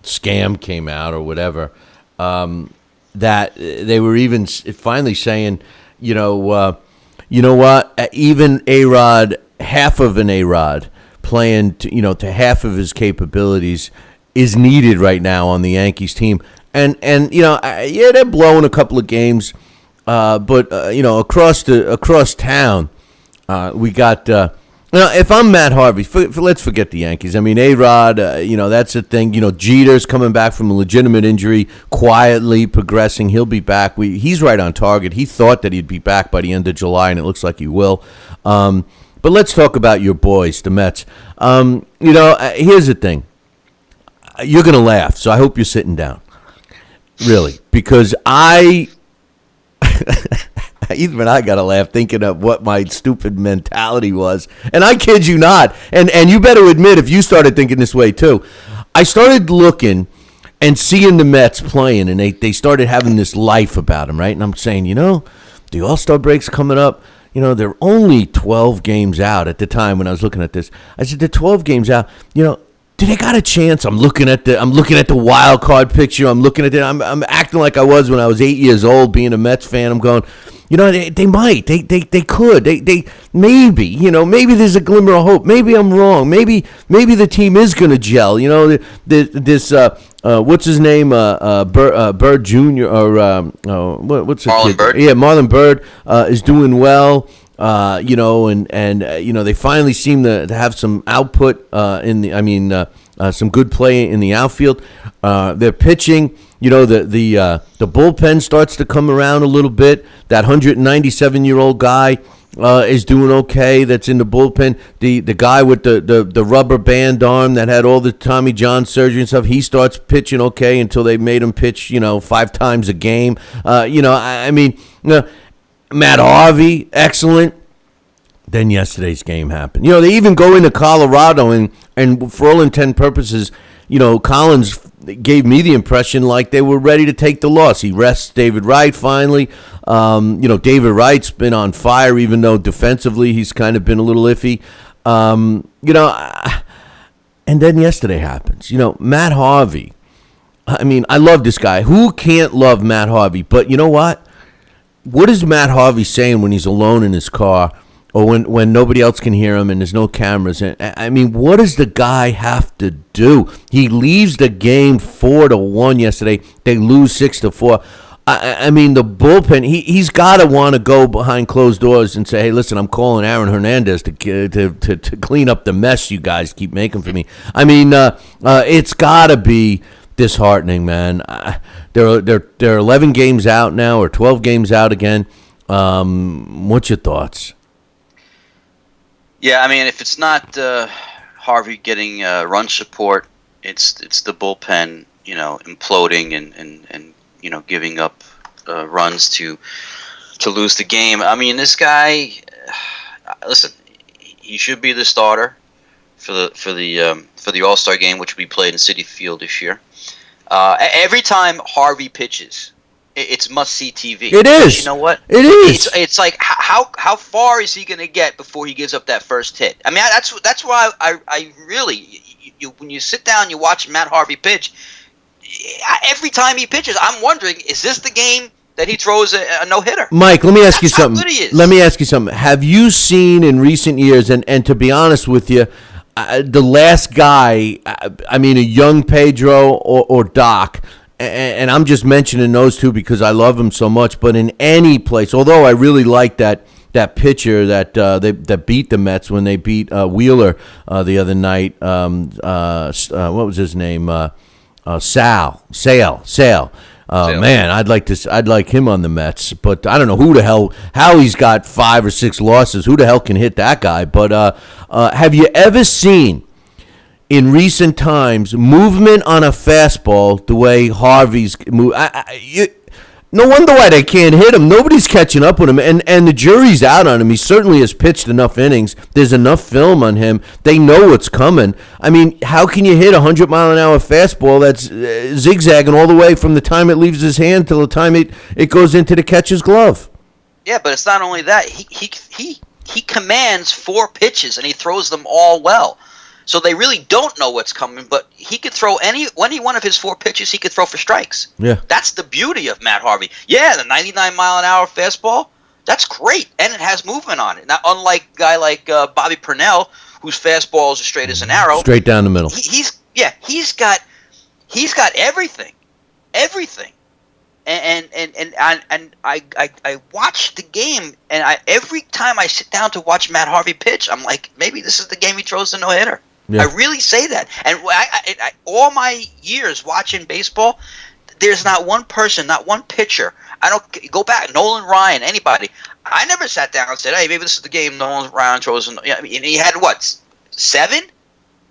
scam came out or whatever, that they were even finally saying, you know what, even A-Rod, half of an A-Rod, playing to half of his capabilities is needed right now on the Yankees team, and they're blowing a couple of games, but across town, we got if I'm Matt Harvey, let's forget the Yankees. I mean, A-Rod, that's the thing. Jeter's coming back from a legitimate injury, quietly progressing. He'll be back. He's right on target. He thought that he'd be back by the end of July, and it looks like he will. But let's talk about your boys, the Mets. Here's the thing. You're going to laugh, so I hope you're sitting down. Really. Because even I got to laugh thinking of what my stupid mentality was. And I kid you not. And you better admit if you started thinking this way too. I started looking and seeing the Mets playing, and they started having this life about them, right? And I'm saying, the All-Star break's coming up. They're only 12 games out at the time when I was looking at this. I said, they're 12 games out. Do they got a chance? I'm looking at the wild card picture. I'm looking at it. I'm acting like I was when I was 8 years old, being a Mets fan. I'm going, they might. They could. They maybe. Maybe there's a glimmer of hope. Maybe I'm wrong. Maybe the team is going to gel. This what's his name? Bird Jr. or what's the Marlon kid? Bird. Yeah, Marlon Bird is doing well. They finally seem to have some output some good play in the outfield. They're pitching. The bullpen starts to come around a little bit. That 197-year-old guy is doing okay. That's in the bullpen. The guy with the rubber band arm that had all the Tommy John surgery and stuff, he starts pitching okay until they made him pitch 5 times a game. Matt Harvey, excellent. Then yesterday's game happened. They even go into Colorado, and for all intent and purposes, Collins gave me the impression like they were ready to take the loss. He rests David Wright finally. David Wright's been on fire, even though defensively he's kind of been a little iffy. And then yesterday happens. Matt Harvey. I love this guy. Who can't love Matt Harvey? But you know what? What is Matt Harvey saying when he's alone in his car, or when nobody else can hear him and there's no cameras? What does the guy have to do? He leaves the game 4-1 yesterday. They lose 6-4. The bullpen. He's got to want to go behind closed doors and say, "Hey, listen, I'm calling Aaron Hernandez to clean up the mess you guys keep making for me." It's got to be disheartening, man. They're 11 games out now, or 12 games out again. What's your thoughts? Yeah, if it's not Harvey getting run support, it's the bullpen, imploding and giving up runs to lose the game. This guy, listen, he should be the starter for the All-Star game, which will be played in Citi Field this year. Every time Harvey pitches, it's must-see TV. It is. You know what? It is. It's like how far is he going to get before he gives up that first hit? That's why I really, when you sit down and you watch Matt Harvey pitch, every time he pitches, I'm wondering, is this the game that he throws a no-hitter? Mike, let me ask you something. How good he is. Let me ask you something. Have you seen in recent years, and to be honest with you, the last guy, a young Pedro or Doc, and I'm just mentioning those two because I love them so much, but in any place, although I really like that pitcher that beat the Mets when they beat Wheeler the other night, what was his name? Sale. Man, I'd like him on the Mets, but I don't know how he's got 5 or 6 losses. Who the hell can hit that guy? But have you ever seen in recent times movement on a fastball the way Harvey's move? No wonder why they can't hit him. Nobody's catching up with him, and the jury's out on him. He certainly has pitched enough innings. There's enough film on him. They know what's coming. I mean, how can you hit a 100-mile-an-hour fastball that's zigzagging all the way from the time it leaves his hand till the time it goes into the catcher's glove? Yeah, but it's not only that. He commands 4 pitches, and he throws them all well. So they really don't know what's coming, but he could throw any one of his 4 pitches, he could throw for strikes. Yeah. That's the beauty of Matt Harvey. Yeah, the 99-mile-an-hour fastball, that's great, and it has movement on it. Now, unlike a guy like Bobby Purnell, whose fastball is as straight as an arrow. Straight down the middle. He's got everything. And I watch the game, and every time I sit down to watch Matt Harvey pitch, I'm like, maybe this is the game he throws the no-hitter. Yeah. I really say that. And I all my years watching baseball, there's not one person, not one pitcher. I don't go back, Nolan Ryan, anybody. I never sat down and said, hey, maybe this is the game Nolan Ryan throws. And he had, 7?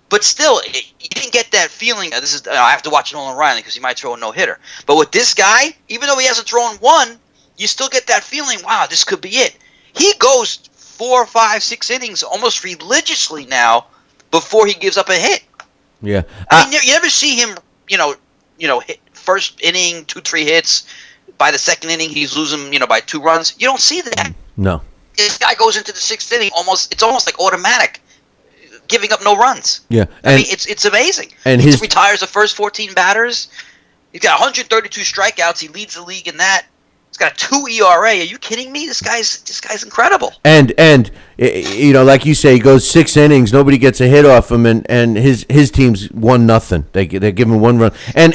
But still, you didn't get that feeling. I have to watch Nolan Ryan because he might throw a no-hitter. But with this guy, even though he hasn't thrown one, you still get that feeling, wow, this could be it. He goes 4, 5, 6 innings almost religiously now before he gives up a hit. Yeah. I mean, you never see him, hit first inning, 2, 3 hits. By the second inning, he's losing, by 2 runs. You don't see that. No. This guy goes into the 6th inning it's almost like automatic, giving up no runs. Yeah. I mean, it's amazing. And he retires the first 14 batters. He's got 132 strikeouts. He leads the league in that. He's got a 2 ERA. Are you kidding me? This guy's incredible. And like you say, he goes 6 innings. Nobody gets a hit off him, and his team's 1-0. They give him 1 run, and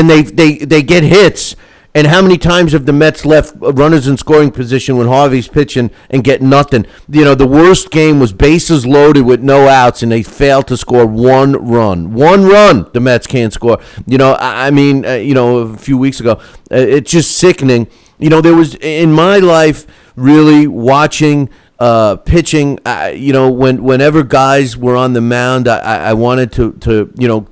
they get hits. And how many times have the Mets left runners in scoring position when Harvey's pitching and get nothing? The worst game was bases loaded with no outs, and they failed to score 1 run. 1 run the Mets can't score. A few weeks ago, it's just sickening. There was, in my life, really watching pitching, whenever guys were on the mound, I wanted to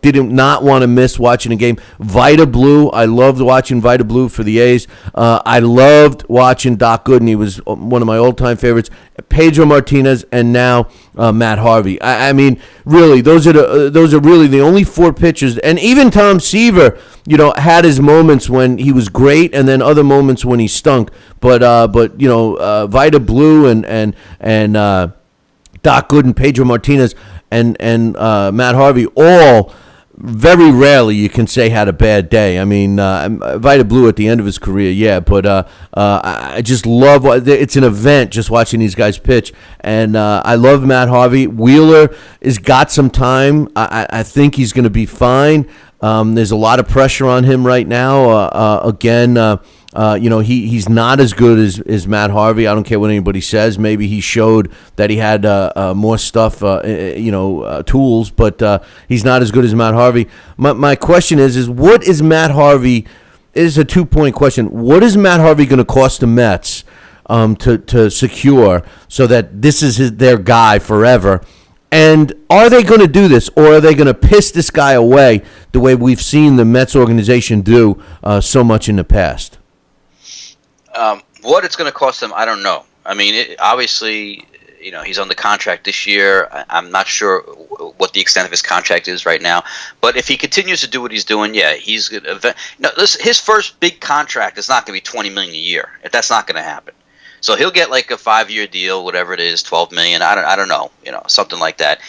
did not want to miss watching a game. Vita Blue, I loved watching Vita Blue for the A's. I loved watching Doc Gooden. He was one of my all-time favorites. Pedro Martinez, and now Matt Harvey. I mean, really, those are really the only 4 pitchers. And even Tom Seaver, had his moments when he was great, and then other moments when he stunk. But Vita Blue and Doc Gooden, Pedro Martinez, and Matt Harvey, all very rarely you can say had a bad day. I mean, Vita Blue at the end of his career, yeah, but I just love. It's an event just watching these guys pitch, and I love Matt Harvey. Wheeler has got some time. I think he's going to be fine. There's a lot of pressure on him right now. He's not as good as Matt Harvey. I don't care what anybody says. Maybe he showed that he had more stuff, tools, but he's not as good as Matt Harvey. My question is what is Matt Harvey? It is a 2-point question. What is Matt Harvey going to cost the Mets to secure so that this is their guy forever? And are they going to do this, or are they going to piss this guy away the way we've seen the Mets organization do so much in the past? What it's going to cost them, I don't know. I mean, obviously, he's under contract this year. I'm not sure what the extent of his contract is right now. But if he continues to do what he's doing, yeah, he's going to. His first big contract is not going to be $20 million a year. That's not going to happen. So he'll get like a 5-year deal, whatever it is, $12 million. I don't know, something like that.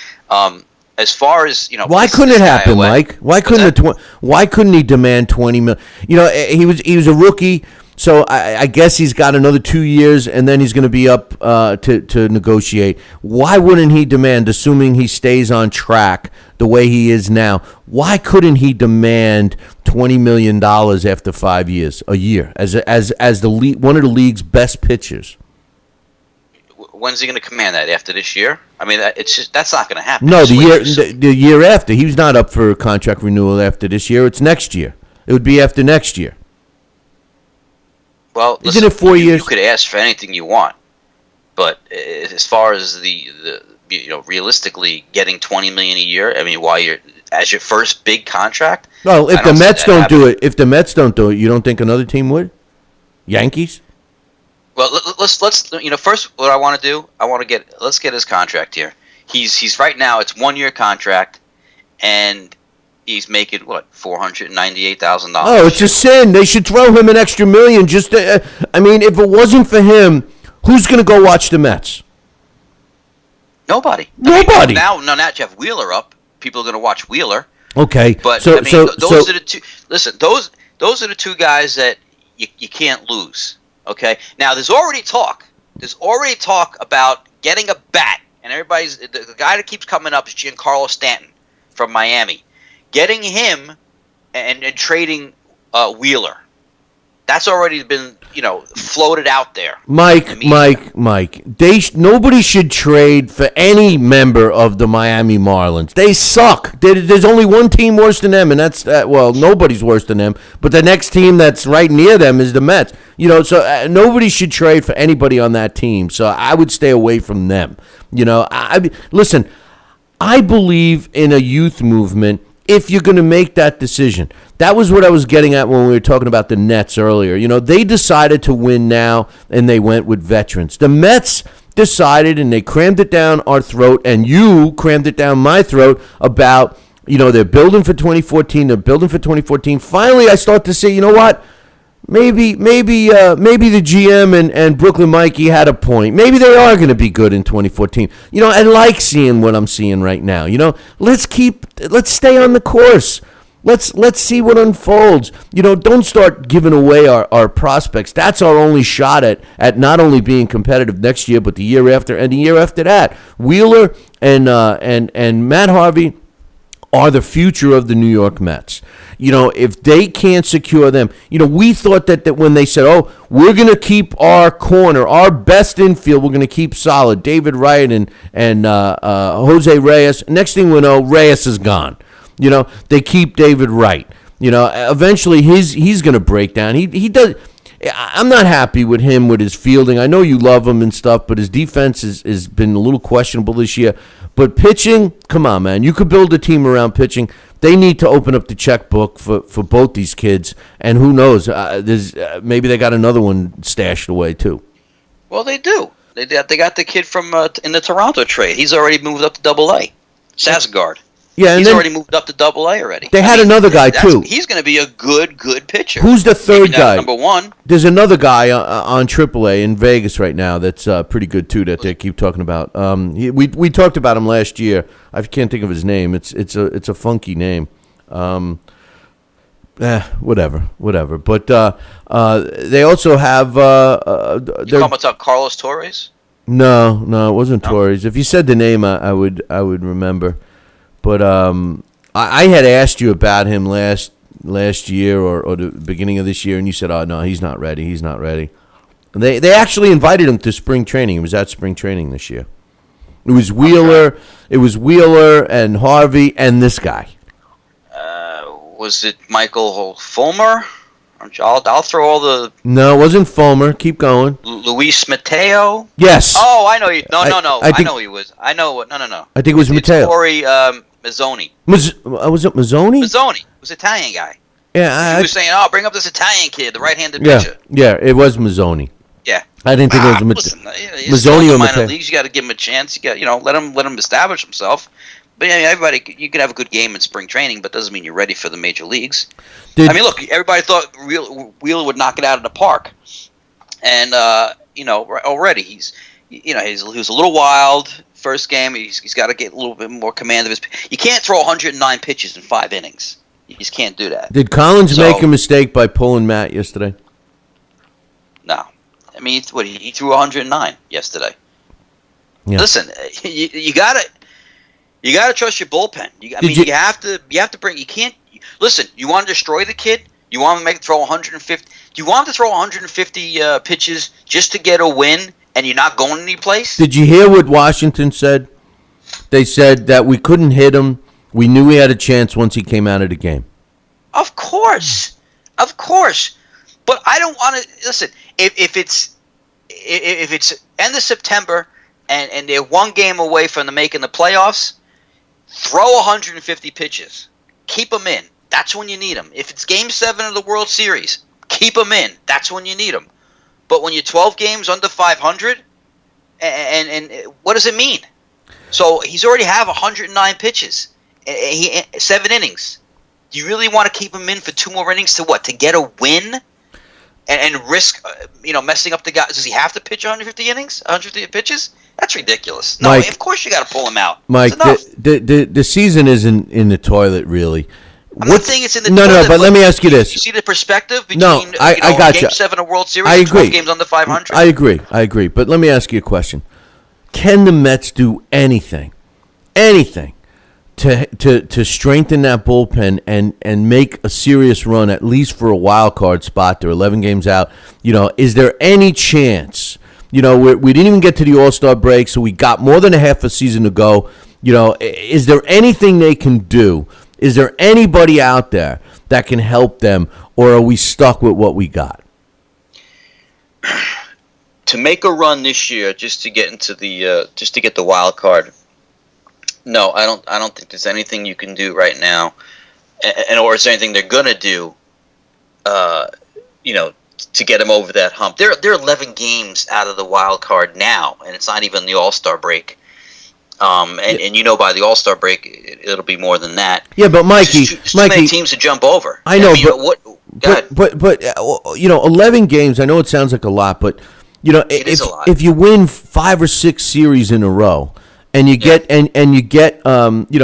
As far as why couldn't it happen, Mike? Why couldn't he demand $20 million? He was a rookie. So I guess he's got another 2 years, and then he's going to be up to negotiate. Why wouldn't he demand, assuming he stays on track the way he is now, why couldn't he demand $20 million after 5 years, a year, as the one of the league's best pitchers? When's he going to command that? After this year? I mean, that's not going to happen. No, the year after. He's not up for contract renewal after this year. It's next year. It would be after next year. Well, isn't it 4 years? You could ask for anything you want, but as far as the realistically getting $20 million a year, I mean, while you're as your first big contract. Well, if the Mets don't do it, you don't think another team would? Yankees? Well, let's first what I want to do, let's get his contract here. He's right now, it's 1 year contract, and he's making what, $498,000. Oh, it's a sin. They should throw him an extra $1 million. I mean, if it wasn't for him, who's going to go watch the Mets? Nobody. Nobody. Now that you have Wheeler up, people are going to watch Wheeler. Okay, but those are the two. Listen, those are the two guys that you can't lose. Okay. Now there's already talk. About getting a bat, and everybody's the guy that keeps coming up is Giancarlo Stanton from Miami. Getting him and trading Wheeler. That's already been floated out there. Mike. Nobody should trade for any member of the Miami Marlins. They suck. There's only one team worse than them, and that's nobody's worse than them. But the next team that's right near them is the Mets. So nobody should trade for anybody on that team. So I would stay away from them. Listen, I believe in a youth movement. If you're going to make that decision. That was what I was getting at when we were talking about the Nets earlier. They decided to win now, and they went with veterans. The Mets decided, and they crammed it down our throat, and you crammed it down my throat about, they're building for 2014. Finally, I start to say, you know what? Maybe the GM and Brooklyn Mikey had a point. Maybe they are going to be good in 2014. I like seeing what I'm seeing right now. Let's stay on the course. Let's see what unfolds. Don't start giving away our prospects. That's our only shot at not only being competitive next year, but the year after and the year after that. Wheeler and Matt Harvey are the future of the New York Mets. If they can't secure them, we thought that when they said, oh, we're going to keep our corner, our best infield, we're going to keep solid, David Wright and Jose Reyes. Next thing we know, Reyes is gone. They keep David Wright. Eventually he's going to break down. He does. I'm not happy with him with his fielding. I know you love him and stuff, but his defense has been a little questionable this year. But pitching, come on, man. You could build a team around pitching. They need to open up the checkbook for both these kids. And who knows, maybe they got another one stashed away, too. Well, they do. They got the kid from in the Toronto trade. He's already moved up to Double-A. Sasgard. Yeah, and he's already moved up to Double-A already. They had another guy, too. He's going to be a good pitcher. Who's the third guy? Number one. There's another guy on AAA in Vegas right now that's pretty good, too, that they keep talking about. We talked about him last year. I can't think of his name. It's a funky name. Whatever. But they also have... you talking about Carlos Torres? No, it wasn't Torres. If you said the name, I would remember. But I had asked you about him last year or the beginning of this year, and you said, "Oh no, he's not ready. He's not ready." And they actually invited him to spring training. He was at spring training this year. It was Wheeler. Okay. It was Wheeler and Harvey and this guy. Was it Michael Fulmer? I'll throw all the. No, it wasn't Fulmer. Keep going. Luis Mateo. Yes. Oh, I know you. No. I know he was. I know what. No. I think it was Mateo. Corey Mazzoni. Was it Mazzoni? Mazzoni. It was an Italian guy. Yeah. He was saying, "Oh, bring up this Italian kid, the right-handed pitcher." Yeah. It was Mazzoni. Yeah. I didn't think it was Mazzoni or Mateo. Leagues, you got to give him a chance. You got, let him establish himself. But everybody, you can have a good game in spring training, but doesn't mean you're ready for the major leagues. Look, everybody thought Wheeler would knock it out of the park, and already he was a little wild first game. He's got to get a little bit more command of his. You can't throw 109 pitches in 5 innings. You just can't do that. Did Collins make a mistake by pulling Matt yesterday? No, he threw 109 yesterday. Yeah. Listen, you got to. You got to trust your bullpen. You have to bring. You can't listen. You want to destroy the kid. You want to throw 150. Do you want to throw 150 pitches just to get a win, and you're not going any place? Did you hear what Washington said? They said that we couldn't hit him. We knew he had a chance once he came out of the game. Of course. But I don't want to listen. if it's end of September and they're one game away from making the playoffs, throw 150 pitches. Keep them in. That's when you need them. If it's Game 7 of the World Series, keep them in. That's when you need them. But when you're 12 games under 500, and what does it mean? So he's already have 109 pitches, 7 innings. Do you really want to keep him in for 2 more innings to what? To get a win and risk, messing up the guy? Does he have to pitch 150 innings, 150 pitches? That's ridiculous. No, Mike, of course you got to pull him out. Mike, the season isn't in the toilet, really. I'm not saying it's in the toilet. No, but let me ask you this. You see the perspective between I got Game you. 7 of World Series I and agree. 12 games under 500? I agree. But let me ask you a question. Can the Mets do anything to strengthen that bullpen and make a serious run, at least for a wild card spot? They're 11 games out. Is there any chance? We didn't even get to the All-Star break, so we got more than a half a season to go. Is there anything they can do? Is there anybody out there that can help them, or are we stuck with what we got? To make a run this year, just to get into just to get the wild card. No, I don't think there's anything you can do right now, or is there anything they're gonna do, to get them over that hump. They're 11 games out of the wild card now, and it's not even the All-Star break. And by the All-Star break, it'll be more than that. Yeah, but Mikey, there's too many teams to jump over. I know, but 11 games. I know it sounds like a lot, but it is a lot. If you win 5 or 6 series in a row, and you get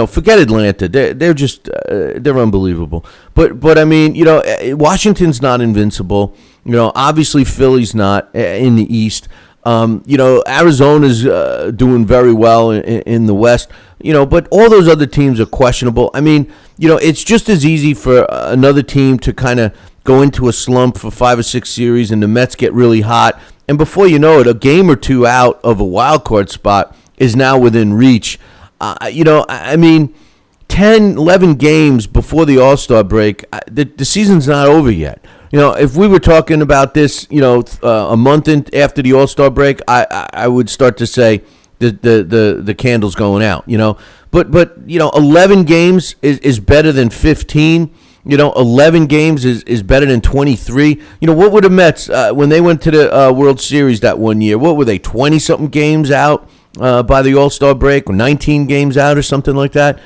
forget Atlanta, they're just they're unbelievable. But I mean, Washington's not invincible. Obviously Philly's not in the East. Arizona's doing very well in the West, but all those other teams are questionable. I mean, it's just as easy for another team to kind of go into a slump for 5 or 6 series and the Mets get really hot. And before you know it, a game or two out of a wild card spot is now within reach. I mean, 10, 11 games before the All-Star break, the season's not over yet. If we were talking about this, a month after the All-Star break, I would start to say the candle's going out. But 11 games is better than 15. 11 games is better than 23. What were the Mets when they went to the World Series that one year? What were they, 20-something games out by the All-Star break, or 19 games out or something like that?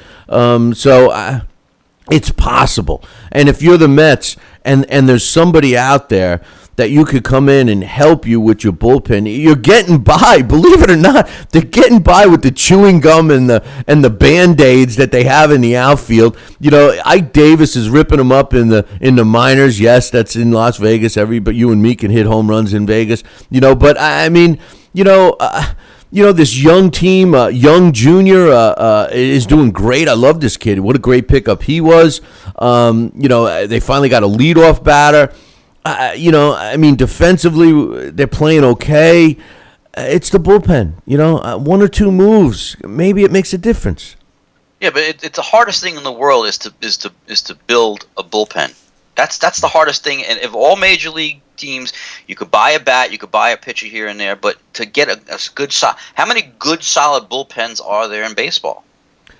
It's possible. And if you're the Mets and there's somebody out there that you could come in and help you with your bullpen, you're getting by. Believe it or not, they're getting by with the chewing gum and the Band-Aids that they have in the outfield. Ike Davis is ripping them up in the minors. Yes, that's in Las Vegas. But you and me can hit home runs in Vegas. But I mean, this young team, young junior, is doing great. I love this kid. What a great pickup he was. They finally got a leadoff batter. Defensively, they're playing okay. It's the bullpen. 1 or 2 moves, maybe it makes a difference. Yeah, but it's the hardest thing in the world is to build a bullpen. That's the hardest thing. And if all major league teams, you could buy a bat, you could buy a pitcher here and there, but to get a good how many good solid bullpens are there in baseball?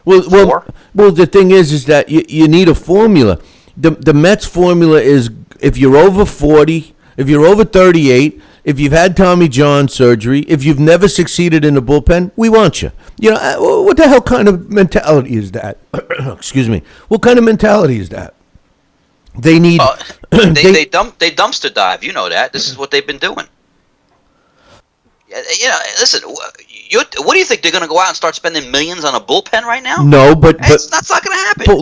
Well, the thing is that you need a formula. The Mets formula is, if you're over 40, if you're over 38, if you've had Tommy John surgery, if you've never succeeded in the bullpen, we want you. What the hell kind of mentality is that? Excuse me. What kind of mentality is that? They need. They dumpster dive. You know that. This is what they've been doing. Listen. What do you think, they're going to go out and start spending millions on a bullpen right now? No, but that's not going to happen. But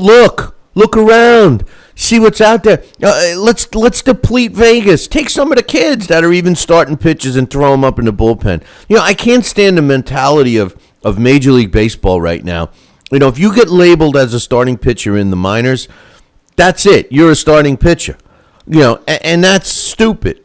look around. See what's out there. Let's deplete Vegas. Take some of the kids that are even starting pitches and throw them up in the bullpen. I can't stand the mentality of Major League Baseball right now. If you get labeled as a starting pitcher in the minors, that's it. You're a starting pitcher. And that's stupid.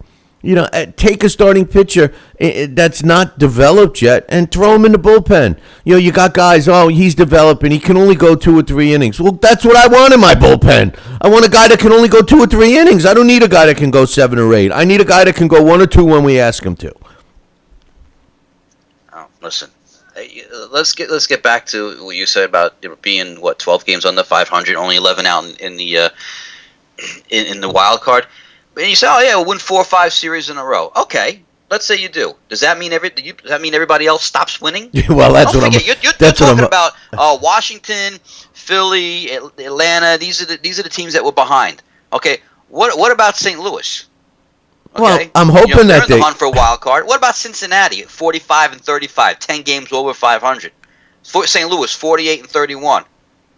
Take a starting pitcher that's not developed yet and throw him in the bullpen. You got guys, he's developing. He can only go 2 or 3 innings. Well, that's what I want in my bullpen. I want a guy that can only go 2 or 3 innings. I don't need a guy that can go 7 or 8. I need a guy that can go 1 or 2 when we ask him to. Oh, listen. Let's get back to what you said about it being 12 games under 500, only 11 out in the wild card. And you say, we'll win 4 or 5 series in a row. Okay, let's say you do. Does that mean everybody else stops winning? Well, that's what you're talking about. Washington, Philly, Atlanta. These are the teams that were behind. Okay, what about St. Louis? Okay. Well, I'm hoping they're that in the hunt for a wild card. What about Cincinnati? 45 and 35, 10 games over 500. St. Louis, 48 and 31.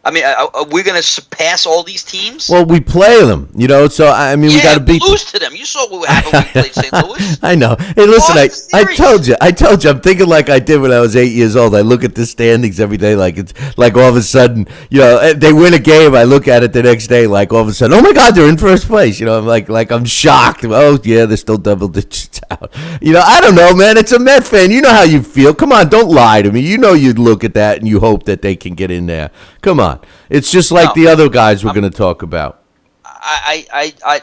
I mean, are we going to surpass all these teams? Well, we play them, so we got to beat them. Lose to them. You saw what happened when we played St. Louis. I know. Hey, listen, I told you. I'm thinking like I did when I was 8 years old. I look at the standings every day, like it's like all of a sudden, they win a game. I look at it the next day, like all of a sudden, oh my God, they're in first place. I'm like I'm shocked. Oh yeah, they're still double digits out. I don't know, man. It's a Met fan. You know how you feel. Come on, don't lie to me. You'd look at that and you hope that they can get in there. Come on. It's just like the other guys we're going to talk about.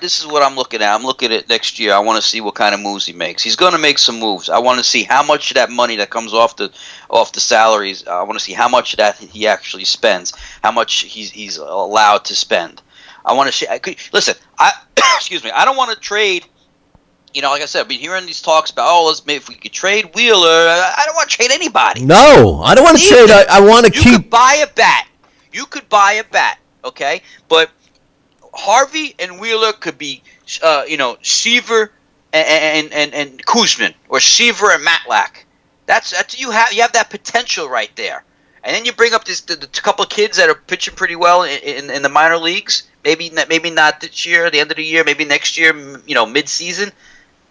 This is what I'm looking at. I'm looking at next year. I want to see what kind of moves he makes. He's going to make some moves. I want to see how much of that money that comes off the salaries. I want to see how much of that he actually spends. How much he's allowed to spend. I want to see. Listen. Excuse me. I don't want to trade. Like I said, I've been hearing these talks about, if we could trade Wheeler. I don't want to trade anybody. No, I don't want to trade. I want to keep. You could buy a bat. Okay? But Harvey and Wheeler could be, Seaver and Kuzman, or Seaver and Matlack. That's you have that potential right there. And then you bring up the couple of kids that are pitching pretty well in the minor leagues. Maybe not this year, the end of the year. Maybe next year, mid-season.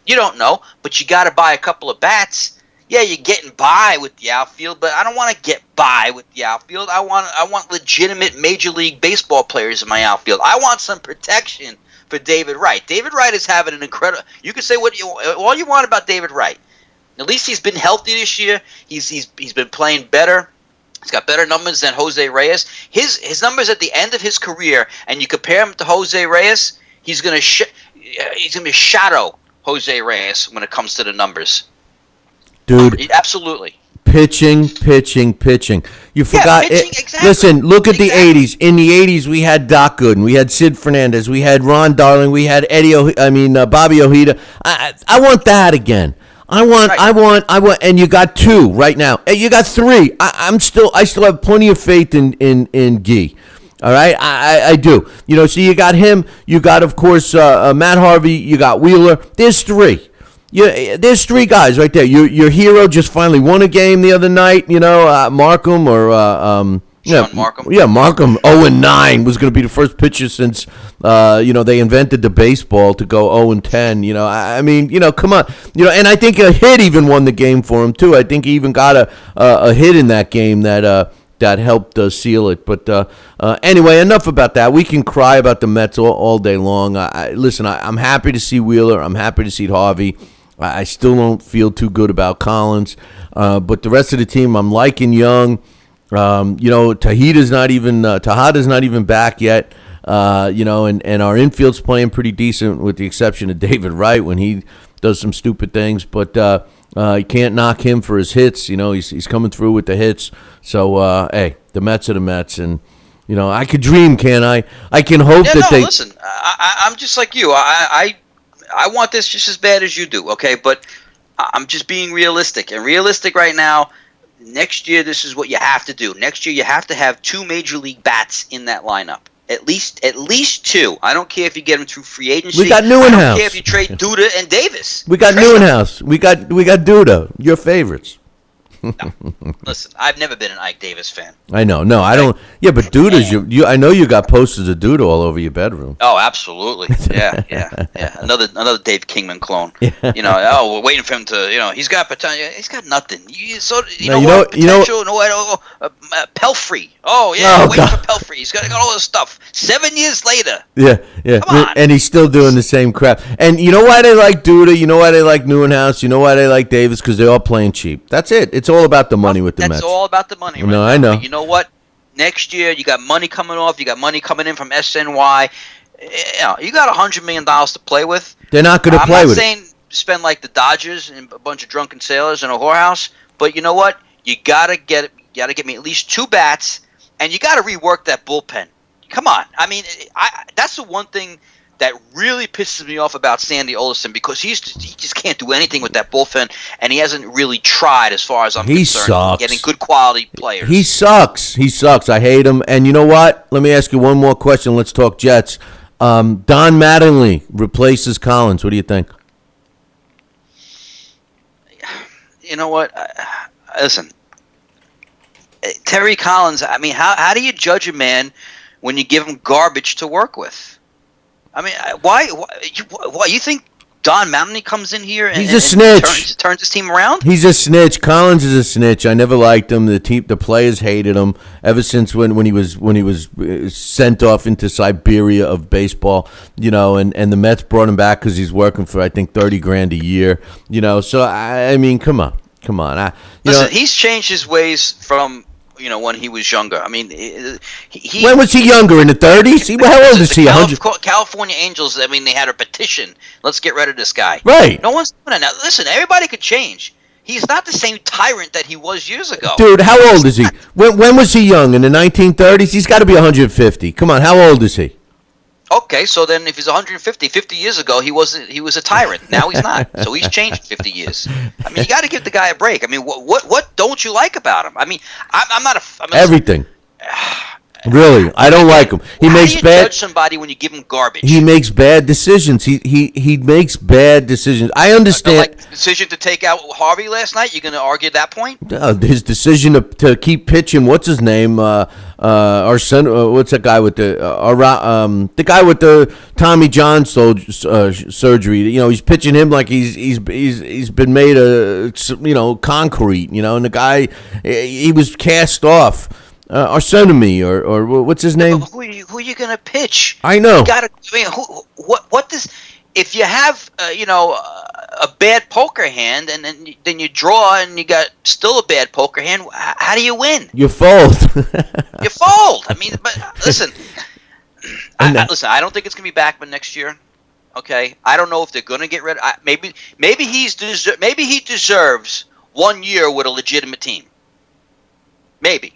You don't know, but you got to buy a couple of bats. Yeah, you're getting by with the outfield, but I don't want to get by with the outfield. I want legitimate Major League Baseball players in my outfield. I want some protection for David Wright. David Wright is having an incredible. You can say all you want about David Wright. At least he's been healthy this year. He's been playing better. He's got better numbers than Jose Reyes. His numbers at the end of his career, and you compare him to Jose Reyes, he's gonna shadow Jose Reyes when it comes to the numbers. Dude, absolutely. Pitching. You forgot. Exactly. Listen, look at the 80s. In the 80s, we had Doc Gooden, we had Sid Fernandez, we had Ron Darling, we had Bobby Ojeda. I want that again. I want, and you got 2 right now. You got 3. I still have plenty of faith in Guy. All right, I do. So you got him. You got, of course, Matt Harvey. You got Wheeler. There's 3. Yeah, there's 3 guys right there. Your hero just finally won a game the other night. Markham or Sean Markham. Yeah, Markham 0-9 was going to be the first pitcher since they invented the baseball to go 0-10. Come on. And I think a hit even won the game for him too. I think he even got a hit in that game that helped seal it. But anyway, enough about that. We can cry about the Mets all day long. Listen, I'm happy to see Wheeler. I'm happy to see Harvey. I still don't feel too good about Collins. But the rest of the team, I'm liking Young. Tejada's not even back yet. And our infield's playing pretty decent with the exception of David Wright when he does some stupid things. But you can't knock him for his hits. He's coming through with the hits. So, hey, the Mets are the Mets. And, I could dream, can't I? I can hope listen, I'm just like you. I want this just as bad as you do, okay? But I'm just being realistic. And realistic right now, next year, this is what you have to do. Next year, you have to have 2 major league bats in that lineup. At least 2. I don't care if you get them through free agency. We got Neuenhouse. I don't care if you trade Duda and Davis. We got Neuenhouse. We got Duda. Your favorites. No. Listen, I've never been an Ike Davis fan. I know. No, I don't. Yeah, but Duda's you. I know you got posters of Duda all over your bedroom. Oh, absolutely. Yeah. Another Dave Kingman clone. Yeah. We're waiting for him to. He's got potential. He's got nothing. Pelfrey. Oh, yeah, Oh, wait God. for Pelfrey. He's got all this stuff. 7 years later. Yeah. Come on. And he's still doing the same crap. And you know why they like Duda? You know why they like Neuenhouse? You know why they like Davis? Because they're all playing cheap. That's it. It's all about the money with the Mets. That's all about the money. No, right I now. know. But you know what? Next year, you got money coming off. You got money coming in from SNY. You got $100 million to play with. They're not going to play with it. I'm not saying spend like the Dodgers and a bunch of drunken sailors in a whorehouse, but you know what? You gotta get me at least 2 bats, and you gotta rework that bullpen. Come on. I mean, that's the one thing that really pisses me off about Sandy Olson, because he just can't do anything with that bullpen, and he hasn't really tried, as far as I'm concerned, sucks. getting good quality players. He sucks. I hate him. And you know what? Let me ask you one more question. Let's talk Jets. Don Mattingly replaces Collins. What do you think? You know what? Listen, Terry Collins, I mean, how do you judge a man when you give him garbage to work with? I mean, why you think Don Mattingly comes in here and, He's a snitch. Turns his team around? He's a snitch. Collins is a snitch. I never liked him. The players hated him ever since when he was sent off into Siberia of baseball. And the Mets brought him back because he's working for, I think, $30,000 a year. So I mean, come on. Listen, he's changed his ways from when he was younger. I mean, when was he younger? In the 30s? How old is he? California Angels. I mean, they had a petition. Let's get rid of this guy. Right. No one's doing it now. Listen, everybody could change. He's not the same tyrant that he was years ago. Dude, how old is he? When was he young? In the 1930s? He's got to be 150. Come on, how old is he? Okay, so then if he's 150, 50 years ago, he was a tyrant. Now he's not. So he's changed 50 years. I mean, you got to give the guy a break. I mean, what don't you like about him? I mean, I'm not everything. Really, I don't like him. He makes do you bad. Judge somebody when you give him garbage. He makes bad decisions. He makes bad decisions. I understand. Like decision to take out Harvey last night. You're going to argue that point? His decision to keep pitching. What's his name? Our son. What's that guy with the guy with the Tommy John surgery? He's pitching him like he's been made of concrete. And the guy, he was cast off. Arsenemy or what's his name? Who are you going to pitch? I know. You gotta, I mean, what does, if you have a bad poker hand and then you draw and you got still a bad poker hand, how do you win? You fold. You fold. I mean, but listen, I don't think it's going to be Backman next year. Okay, I don't know if they're going to get rid of. Maybe he deserves 1 year with a legitimate team. Maybe.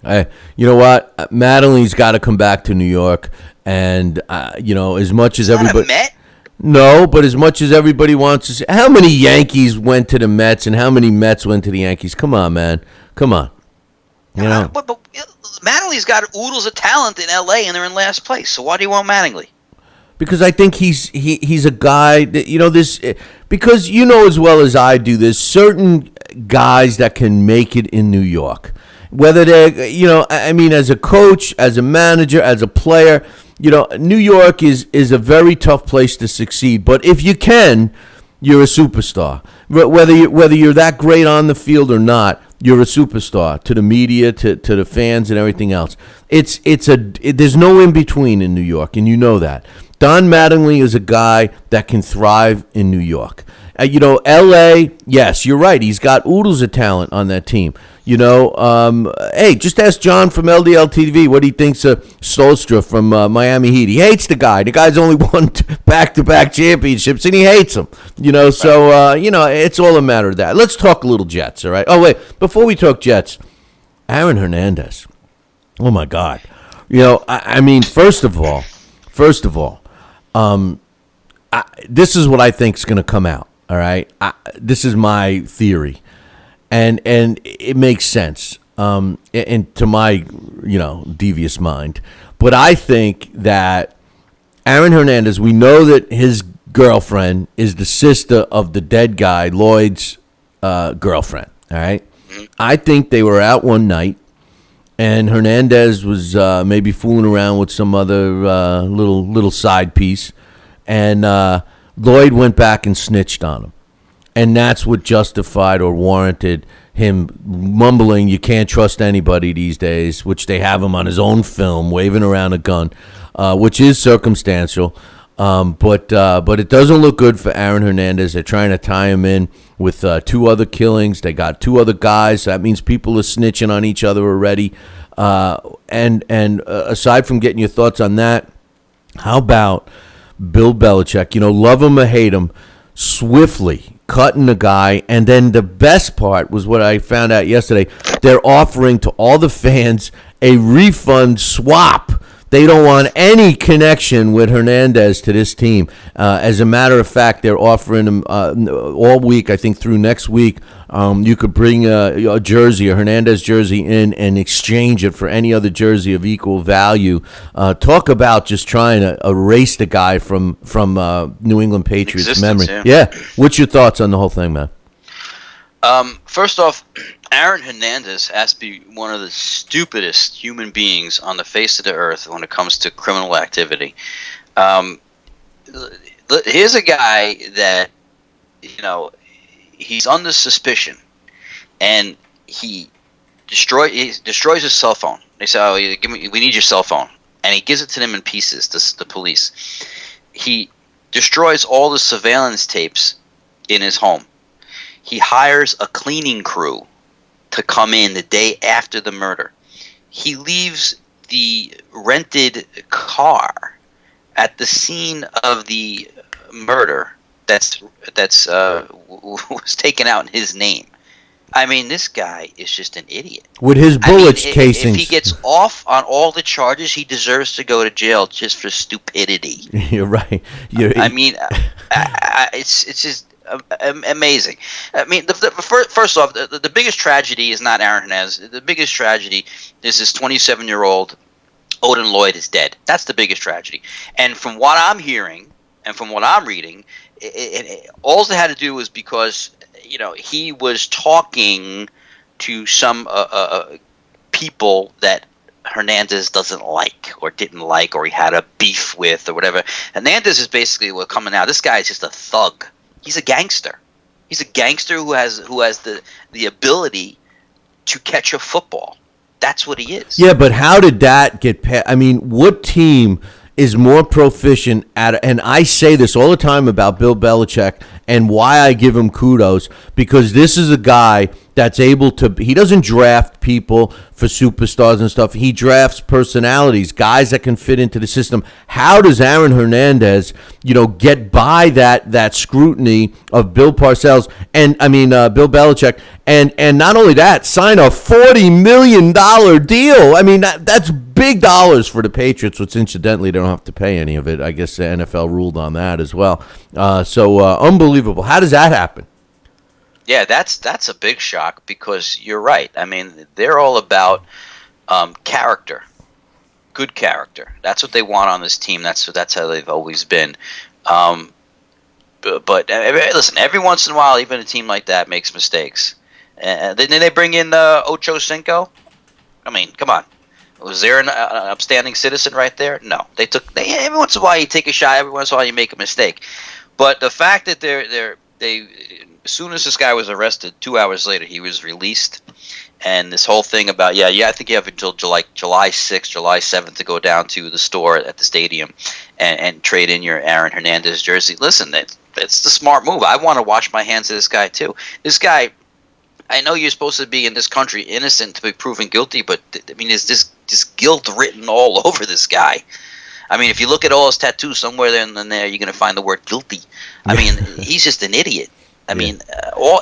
You know what? Mattingly's got to come back to New York, and as much as everybody. Not a Met? No, but as much as everybody wants to see, how many Yankees went to the Mets and how many Mets went to the Yankees? Come on, man. Come on. But Mattingly's got oodles of talent in L.A. and they're in last place. So why do you want Mattingly? Because I think he's a guy that because as well as I do, there's certain guys that can make it in New York. Whether they're, as a coach, as a manager, as a player, New York is a very tough place to succeed. But if you can, you're a superstar. Whether you're that great on the field or not, you're a superstar to the media, to the fans, and everything else. There's no in between in New York, and you know that. Don Mattingly is a guy that can thrive in New York. L.A., yes, you're right. He's got oodles of talent on that team. Hey, just ask John from LDL TV what he thinks of Stolstra from Miami Heat. He hates the guy. The guy's only won back-to-back championships, and he hates him. So, it's all a matter of that. Let's talk a little Jets, all right? Oh, wait, before we talk Jets, Aaron Hernandez. Oh, my God. First of all, this is what I think is going to come out, all right? This is my theory. And it makes sense, and to my, devious mind. But I think that Aaron Hernandez, we know that his girlfriend is the sister of the dead guy, Lloyd's girlfriend, all right? I think they were out one night, and Hernandez was maybe fooling around with some other little side piece, and Lloyd went back and snitched on him. And that's what justified or warranted him mumbling, "You can't trust anybody these days," which they have him on his own film waving around a gun, which is circumstantial. But it doesn't look good for Aaron Hernandez. They're trying to tie him in with 2 other killings. They got 2 other guys. That means people are snitching on each other already. And aside from getting your thoughts on that, how about Bill Belichick? Love him or hate him, swiftly cutting the guy. And then the best part was what I found out yesterday. They're offering to all the fans a refund swap. They don't want any connection with Hernandez to this team. As a matter of fact, they're offering him all week, I think through next week. You could bring a jersey, a Hernandez jersey in and exchange it for any other jersey of equal value. Talk about just trying to erase the guy from New England Patriots memory. Yeah. What's your thoughts on the whole thing, man? First off, Aaron Hernandez has to be one of the stupidest human beings on the face of the earth when it comes to criminal activity. Here's a guy that, he's under suspicion, and he destroys his cell phone. They say, "Oh, we need your cell phone," and he gives it to them in pieces. The police. He destroys all the surveillance tapes in his home. He hires a cleaning crew to come in the day after the murder. He leaves the rented car at the scene of the murder that's was taken out in his name. I mean, this guy is just an idiot. With his bullets casings. If he gets off on all the charges, he deserves to go to jail just for stupidity. You're right. It's just amazing. I mean, first off, the biggest tragedy is not Aaron Hernandez. The biggest tragedy is this 27-year-old Odin Lloyd is dead. That's the biggest tragedy. And from what I'm hearing and from what I'm reading, all they had to do was because he was talking to some people that Hernandez doesn't like or didn't like or he had a beef with or whatever. Hernandez is basically what coming out. This guy is just a thug. He's a gangster. He's a gangster who has the ability to catch a football. That's what he is. Yeah, but how did that get past? I mean, what team is more proficient at, and I say this all the time about Bill Belichick and why I give him kudos, because this is a guy that's able to, he doesn't draft people for superstars and stuff. He drafts personalities, guys that can fit into the system. How does Aaron Hernandez, get by that scrutiny of Bill Parcells and Bill Belichick, and not only that, sign a $40 million deal? I mean, that's big dollars for the Patriots, which incidentally they don't have to pay any of it. I guess the NFL ruled on that as well. So unbelievable. How does that happen? Yeah, that's a big shock because you're right. I mean, they're all about character, good character. That's what they want on this team. That's how they've always been. But listen, every once in a while, even a team like that makes mistakes. Then they bring in Ocho Cinco. I mean, come on. Was there an upstanding citizen right there? No. Every once in a while you take a shot. Every once in a while you make a mistake. But the fact that they as soon as this guy was arrested, 2 hours later he was released, and this whole thing about I think you have until July 6th, July 7th to go down to the store at the stadium and trade in your Aaron Hernandez jersey. Listen, that's the smart move. I want to wash my hands of this guy too. This guy, I know you're supposed to be in this country innocent to be proven guilty, but I mean, there's this guilt written all over this guy. I mean, if you look at all his tattoos, somewhere in there, you're going to find the word guilty. I mean, he's just an idiot. I mean,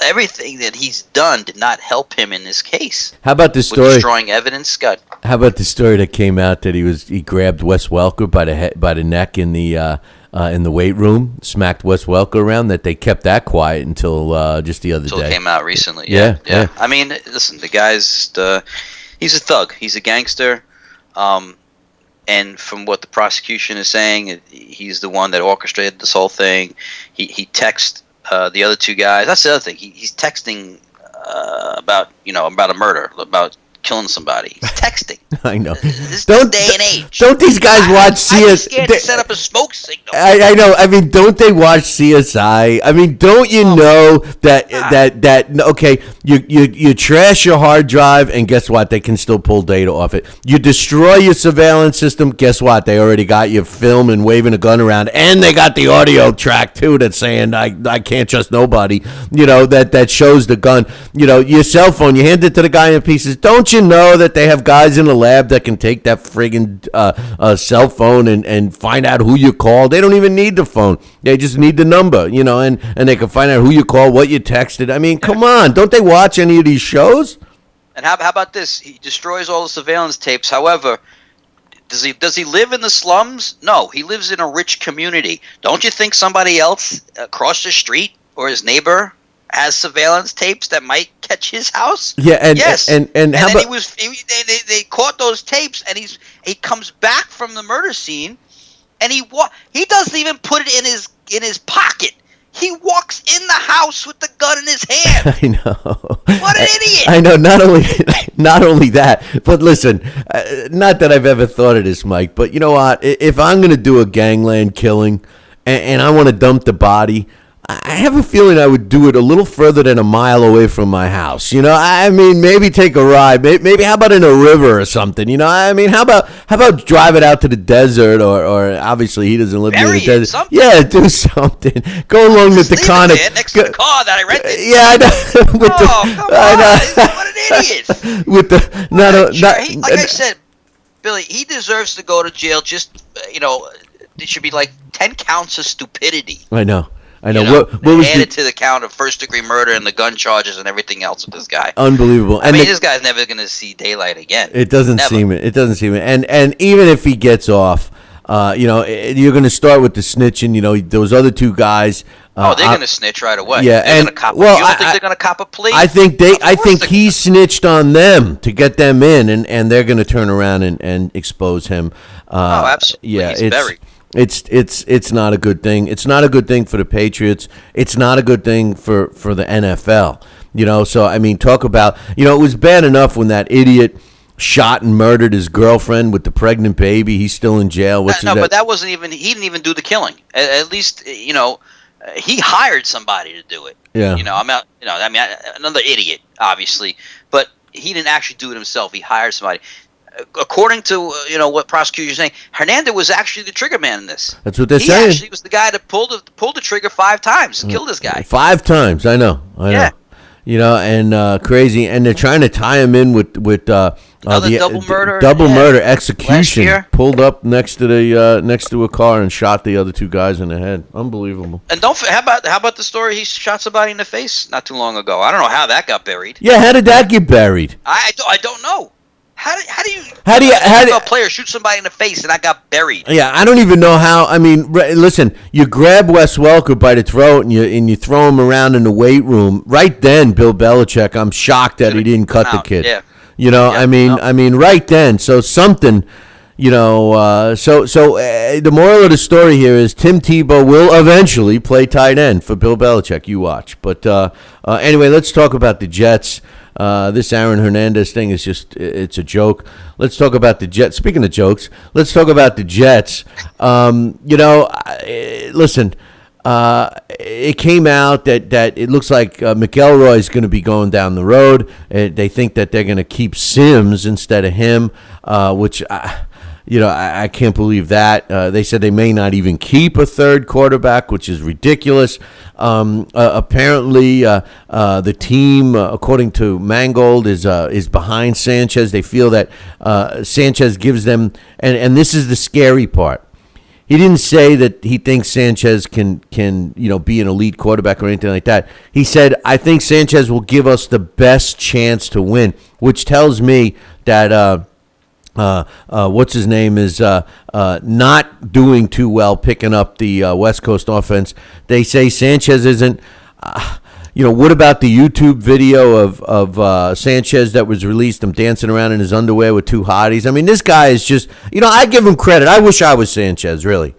everything that he's done did not help him in this case. How about this story? With destroying evidence, Scott. How about the story that came out that he grabbed Wes Welker by the neck in the weight room, smacked Wes Welker around? That they kept that quiet until just the other day. Until it came out recently. Yeah. I mean, listen, the guy's he's a thug. He's a gangster. And from what the prosecution is saying, he's the one that orchestrated this whole thing. He texted the other two guys. That's the other thing. He's texting about a murder, about killing somebody. He's texting. I know. This day and age. Don't these guys watch CSI? I'm scared to set up a smoke signal. I know. I mean, don't they watch CSI? I mean, don't you know that okay, you trash your hard drive, and guess what? They can still pull data off it. You destroy your surveillance system. Guess what? They already got your film and waving a gun around, and they got the audio track too that's saying I can't trust nobody. You know that shows the gun. You know, your cell phone. You hand it to the guy in pieces. Don't you know that they have guys in the lab that can take that friggin' cell phone and find out who you called? They don't even need the phone. They just need the number, you know, and they can find out who you called, what you texted. I mean, come on. Don't they watch any of these shows? And how about this? He destroys all the surveillance tapes. However, does he live in the slums? No, he lives in a rich community. Don't you think somebody else across the street or his neighbor has surveillance tapes that might catch his house? Yeah, and yes, and how then about they caught those tapes, and he comes back from the murder scene, and he doesn't even put it in his pocket. He walks in the house with the gun in his hand. I know. What an idiot! I know. Not only that, but listen. Not that I've ever thought of this, Mike, but you know what? If I'm going to do a gangland killing, and I want to dump the body, I have a feeling I would do it a little further than a mile away from my house. You know, I mean, maybe take a ride. Maybe how about in a river or something? You know, I mean, how about drive it out to the desert or obviously he doesn't live near the desert. Something. Yeah, do something. Go along with the Taconic. Next to the car that I rented. Yeah, I know. Come on! What an idiot! With the like I said, Billy, he deserves to go to jail. Just it should be like 10 counts of stupidity. I know. What was added to the count of first-degree murder and the gun charges and everything else with this guy? Unbelievable. I mean, this guy's never going to see daylight again. It doesn't seem it. It doesn't seem it. And even if he gets off, you're going to start with the snitching. You know, those other two guys. They're going to snitch right away. Yeah, you don't think they're going to cop a plea? I think he snitched on them to get them in, and they're going to turn around and expose him. Absolutely. Yeah, he's buried. It's not a good thing. It's not a good thing for the Patriots. It's not a good thing for the NFL. You know, so I mean, talk about, it was bad enough when that idiot shot and murdered his girlfriend with the pregnant baby. He's still in jail. But that wasn't even. He didn't even do the killing. At least he hired somebody to do it. Yeah. Another idiot, obviously, but he didn't actually do it himself. He hired somebody. According to what prosecutors are saying, Hernandez was actually the trigger man in this. That's what they're saying. He actually was the guy that pulled the trigger 5 times, killed this guy. 5 times, I know. And crazy, and they're trying to tie him in with another double murder, murder execution. Pulled up next to a car and shot the other 2 guys in the head. Unbelievable. And how about the story? He shot somebody in the face not too long ago. I don't know how that got buried. Yeah, how did that get buried? I don't know. How do you a player shoot somebody in the face and that got buried? Yeah, I don't even know how. I mean, listen, you grab Wes Welker by the throat and you throw him around in the weight room. Right then, Bill Belichick, I'm shocked that he didn't cut the kid. Yeah. I mean, right then. So something, so the moral of the story here is Tim Tebow will eventually play tight end for Bill Belichick. You watch. But anyway, let's talk about the Jets. This Aaron Hernandez thing is it's a joke. Let's talk about the Jets. Speaking of jokes, let's talk about the Jets. Listen, it came out that it looks like McElroy is going to be going down the road. They think that they're going to keep Sims instead of him, which I can't believe that. They said they may not even keep a third quarterback, which is ridiculous. Apparently, the team, according to Mangold, is behind Sanchez. They feel that Sanchez gives them, and this is the scary part. He didn't say that he thinks Sanchez can be an elite quarterback or anything like that. He said, I think Sanchez will give us the best chance to win, which tells me that what's his name is not doing too well picking up the West Coast offense. They say Sanchez isn't. What about the YouTube video of Sanchez that was released? Him dancing around in his underwear with 2 hotties. I mean, this guy is just. I give him credit. I wish I was Sanchez, really.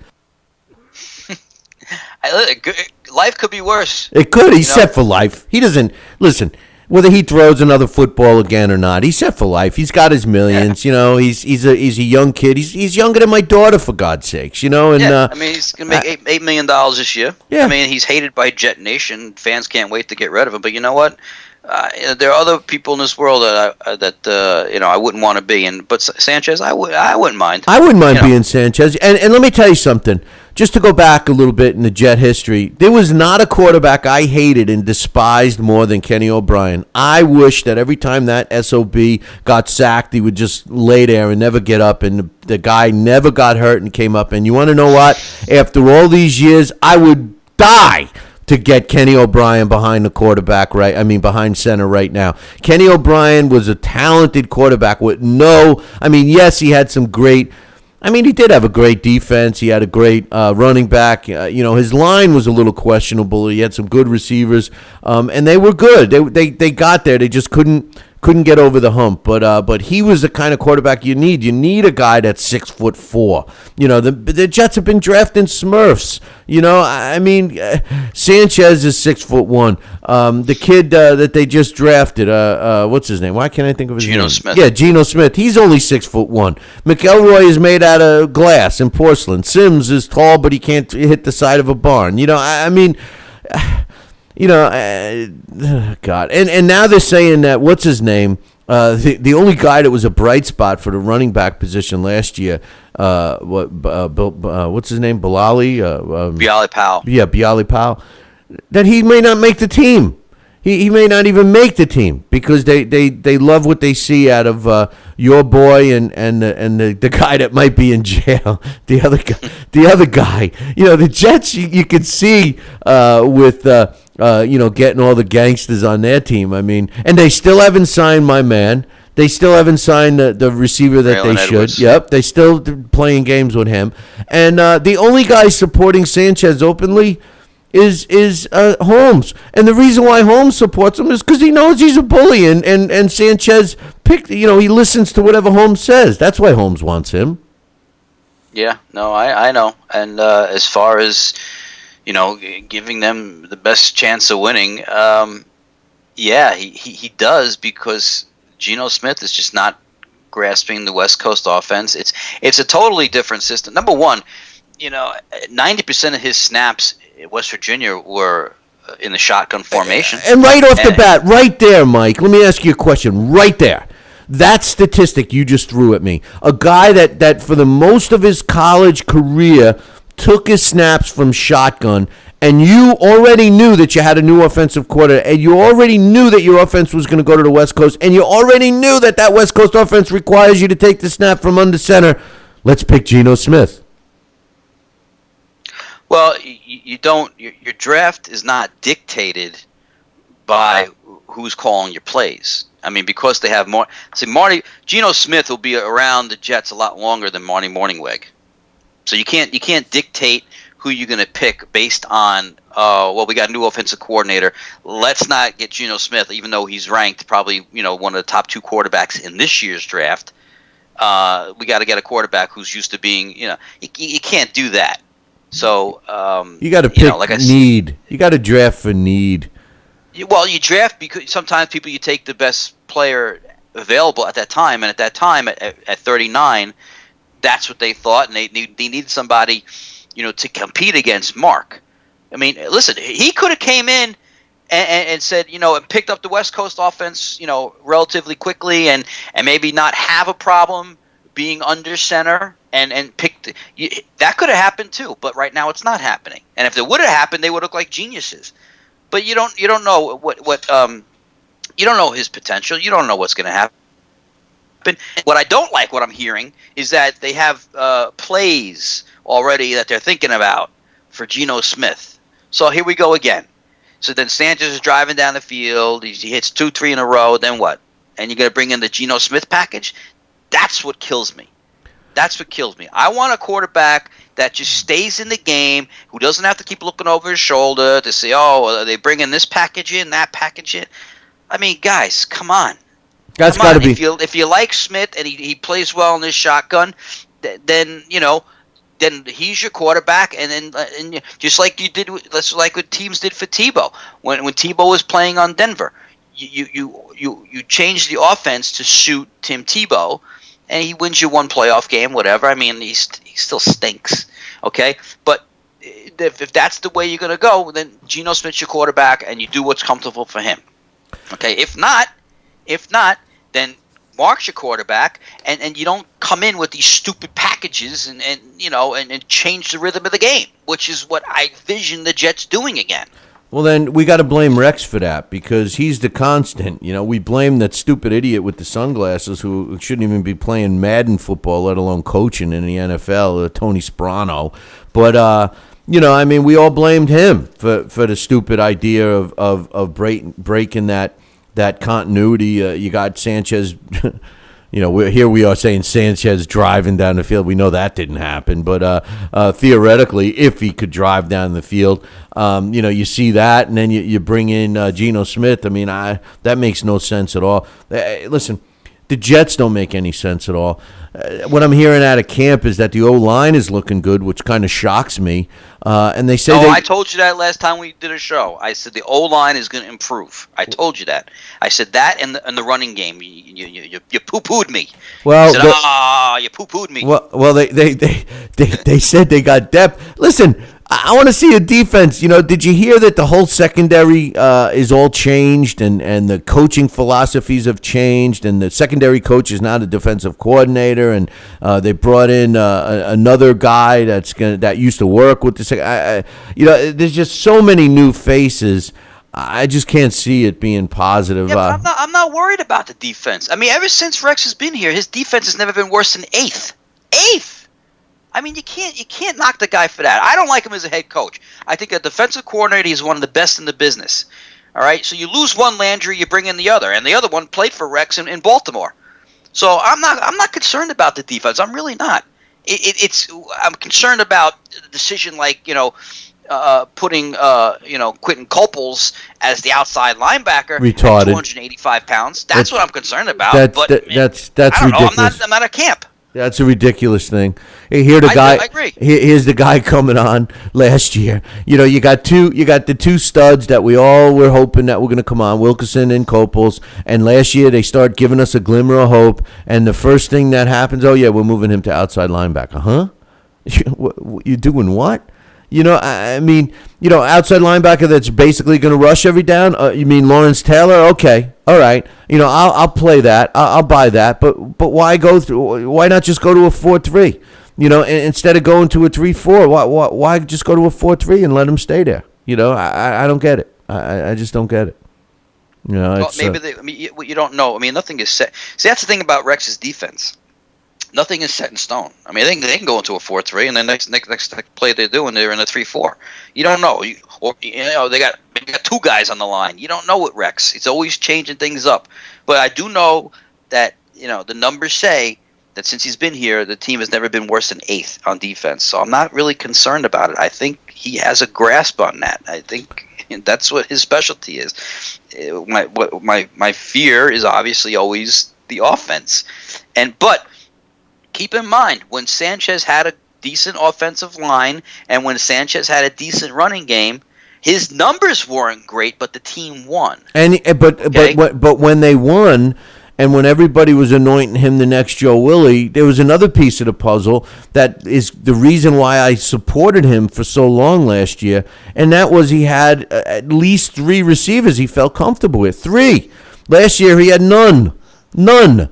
Life could be worse. It could. He's set for life. He doesn't listen. whether he throws another football again or not, he's set for life. He's got his millions. You know, he's a young kid. He's younger than my daughter, for God's sakes. You know, and I mean, he's gonna make $8 million this year. Yeah. I mean, he's hated by Jet Nation. Fans can't wait to get rid of him. But you know what? There are other people in this world that I wouldn't want to be in. But Sanchez, I wouldn't mind. I wouldn't mind being Sanchez. And let me tell you something. Just to go back a little bit in the Jet history, there was not a quarterback I hated and despised more than Kenny O'Brien. I wish that every time that SOB got sacked, he would just lay there and never get up, and the guy never got hurt and came up. And you want to know what? After all these years, I would die to get Kenny O'Brien behind the quarterback, behind center right now. Kenny O'Brien was a talented quarterback with yes, he had some great. He did have a great defense. He had a great running back. His line was a little questionable. He had some good receivers, and they were good. They got there. They just couldn't get over the hump. But he was the kind of quarterback you need. You need a guy that's 6'4". The Jets have been drafting Smurfs. Sanchez is 6'1". The kid that they just drafted, what's his name? Why can't I think of his name? Geno Smith. Yeah, Geno Smith. He's only 6'1". McElroy is made out of glass and porcelain. Sims is tall, but he can't hit the side of a barn. God. And now they're saying that, what's his name? The only guy that was a bright spot for the running back position last year, what's his name? Bialy Powell. Yeah, Bialy Powell. That he may not make the team. He may not even make the team because they love what they see out of your boy and the guy that might be in jail. The other guy. The Jets you could see with getting all the gangsters on their team. And they still haven't signed my man. They still haven't signed the receiver that Braylon they should. Edwards. Yep, they still playing games with him. And the only guy supporting Sanchez openly is Holmes. And the reason why Holmes supports him is because he knows he's a bully, and Sanchez he listens to whatever Holmes says. That's why Holmes wants him. Yeah, no, I know. And as far as giving them the best chance of winning, he does, because Geno Smith is just not grasping the West Coast offense. It's a totally different system. Number one, 90% of his snaps in West Virginia were in the shotgun formation. And right off the bat, right there, Mike, let me ask you a question. Right there. That statistic you just threw at me. A guy that for the most of his college career took his snaps from shotgun, and you already knew that you had a new offensive coordinator, and you already knew that your offense was going to go to the West Coast, and you already knew that West Coast offense requires you to take the snap from under center. Let's pick Geno Smith. Well, you don't. Your draft is not dictated by who's calling your plays. Because they have more. See, Geno Smith will be around the Jets a lot longer than Marty Mornhinweg. So you can't dictate who you're going to pick based on. We got a new offensive coordinator. Let's not get Geno Smith, even though he's ranked probably one of the top 2 quarterbacks in this year's draft. We got to get a quarterback who's used to being. You can't do that. So you got to pick need. You got to draft for need. You draft because sometimes you take the best player available at that time, and at that time at 39, that's what they thought, and they needed somebody, to compete against Mark. Listen, he could have came in and said, and picked up the West Coast offense, relatively quickly, and maybe not have a problem being under center. And picked that could have happened too, but right now it's not happening. And if it would have happened, they would look like geniuses. But you don't know what you don't know his potential. You don't know what's going to happen. What I don't like, what I'm hearing, is that they have plays already that they're thinking about for Geno Smith. So here we go again. So then Sanchez is driving down the field. He hits 2-3 in a row. Then what? And you're going to bring in the Geno Smith package? That's what kills me. That's what kills me. I want a quarterback that just stays in the game, who doesn't have to keep looking over his shoulder to say, are they bringing this package in, that package in? Guys, come on. That's got to be. If you like Smith and he plays well in this shotgun, then he's your quarterback, and just like you did, that's like what teams did for Tebow when Tebow was playing on Denver. you change the offense to suit Tim Tebow, and he wins you one playoff game, whatever. I mean, he still stinks, okay? But if that's the way you're going to go, then Geno Smith's your quarterback, and you do what's comfortable for him, okay? If not, then Mark's your quarterback, and you don't come in with these stupid packages and change the rhythm of the game, which is what I vision the Jets doing again. Well, then we got to blame Rex for that because he's the constant. We blame that stupid idiot with the sunglasses who shouldn't even be playing Madden football, let alone coaching in the NFL, Tony Sprono. But, we all blamed him for the stupid idea of breaking that continuity. You got Sanchez. Here we are saying Sanchez driving down the field. We know that didn't happen, but theoretically, if he could drive down the field, you see that, and then you bring in Geno Smith. I mean, that makes no sense at all. Listen, the Jets don't make any sense at all. What I'm hearing out of camp is that the O-line is looking good, which kind of shocks me. And they say I told you that last time we did a show. I said the O-line is going to improve. I told you that. I said that and the running game. You poo-pooed me. Well, you poo-pooed me. Well, they said they got depth. Listen, I want to see a defense. Did you hear that the whole secondary is all changed and the coaching philosophies have changed and the secondary coach is now the defensive coordinator and they brought in another guy that used to work with the there's just so many new faces. I just can't see it being positive. Yeah, but I'm not worried about the defense. I mean, ever since Rex has been here, his defense has never been worse than eighth. I mean, you can't knock the guy for that. I don't like him as a head coach. I think a defensive coordinator, he's one of the best in the business. All right, so you lose one Landry, you bring in the other, and the other one played for Rex in Baltimore. So I'm not concerned about the defense. I'm really not. I'm concerned about the decision, like putting Quentin Coples as the outside linebacker, retarded, 285 pounds. That's what I'm concerned about. That's I don't ridiculous. know. I'm not at camp. That's a ridiculous thing. Hey, I agree. Here's the guy coming on last year. You got the two studs that we all were hoping that were going to come on, Wilkerson and Coples. And last year they start giving us a glimmer of hope. And the first thing that happens, oh yeah, we're moving him to outside linebacker. Huh? You doing what? Outside linebacker that's basically going to rush every down. You mean Lawrence Taylor? Okay, all right. I'll play that. I'll buy that. But why go through? Why not just go to a 4-3? Instead of going to a 3-4, why just go to a 4-3 and let him stay there? I don't get it. I just don't get it. You don't know. I mean, nothing is set. See, that's the thing about Rex's defense. Nothing is set in stone. I mean, they can go into a 4-3, and then next play they're doing, they're in a 3-4. You don't know. They got two guys on the line. You don't know with Rex. It's always changing things up. But I do know that the numbers say that since he's been here, the team has never been worse than eighth on defense. So I'm not really concerned about it. I think he has a grasp on that. I think that's what his specialty is. My fear is obviously always the offense, but. Keep in mind, when Sanchez had a decent offensive line and when Sanchez had a decent running game, his numbers weren't great, but the team won. But when they won, and when everybody was anointing him the next Joe Willie, there was another piece of the puzzle that is the reason why I supported him for so long last year, and that was he had at least three receivers he felt comfortable with. Three. Last year he had none. And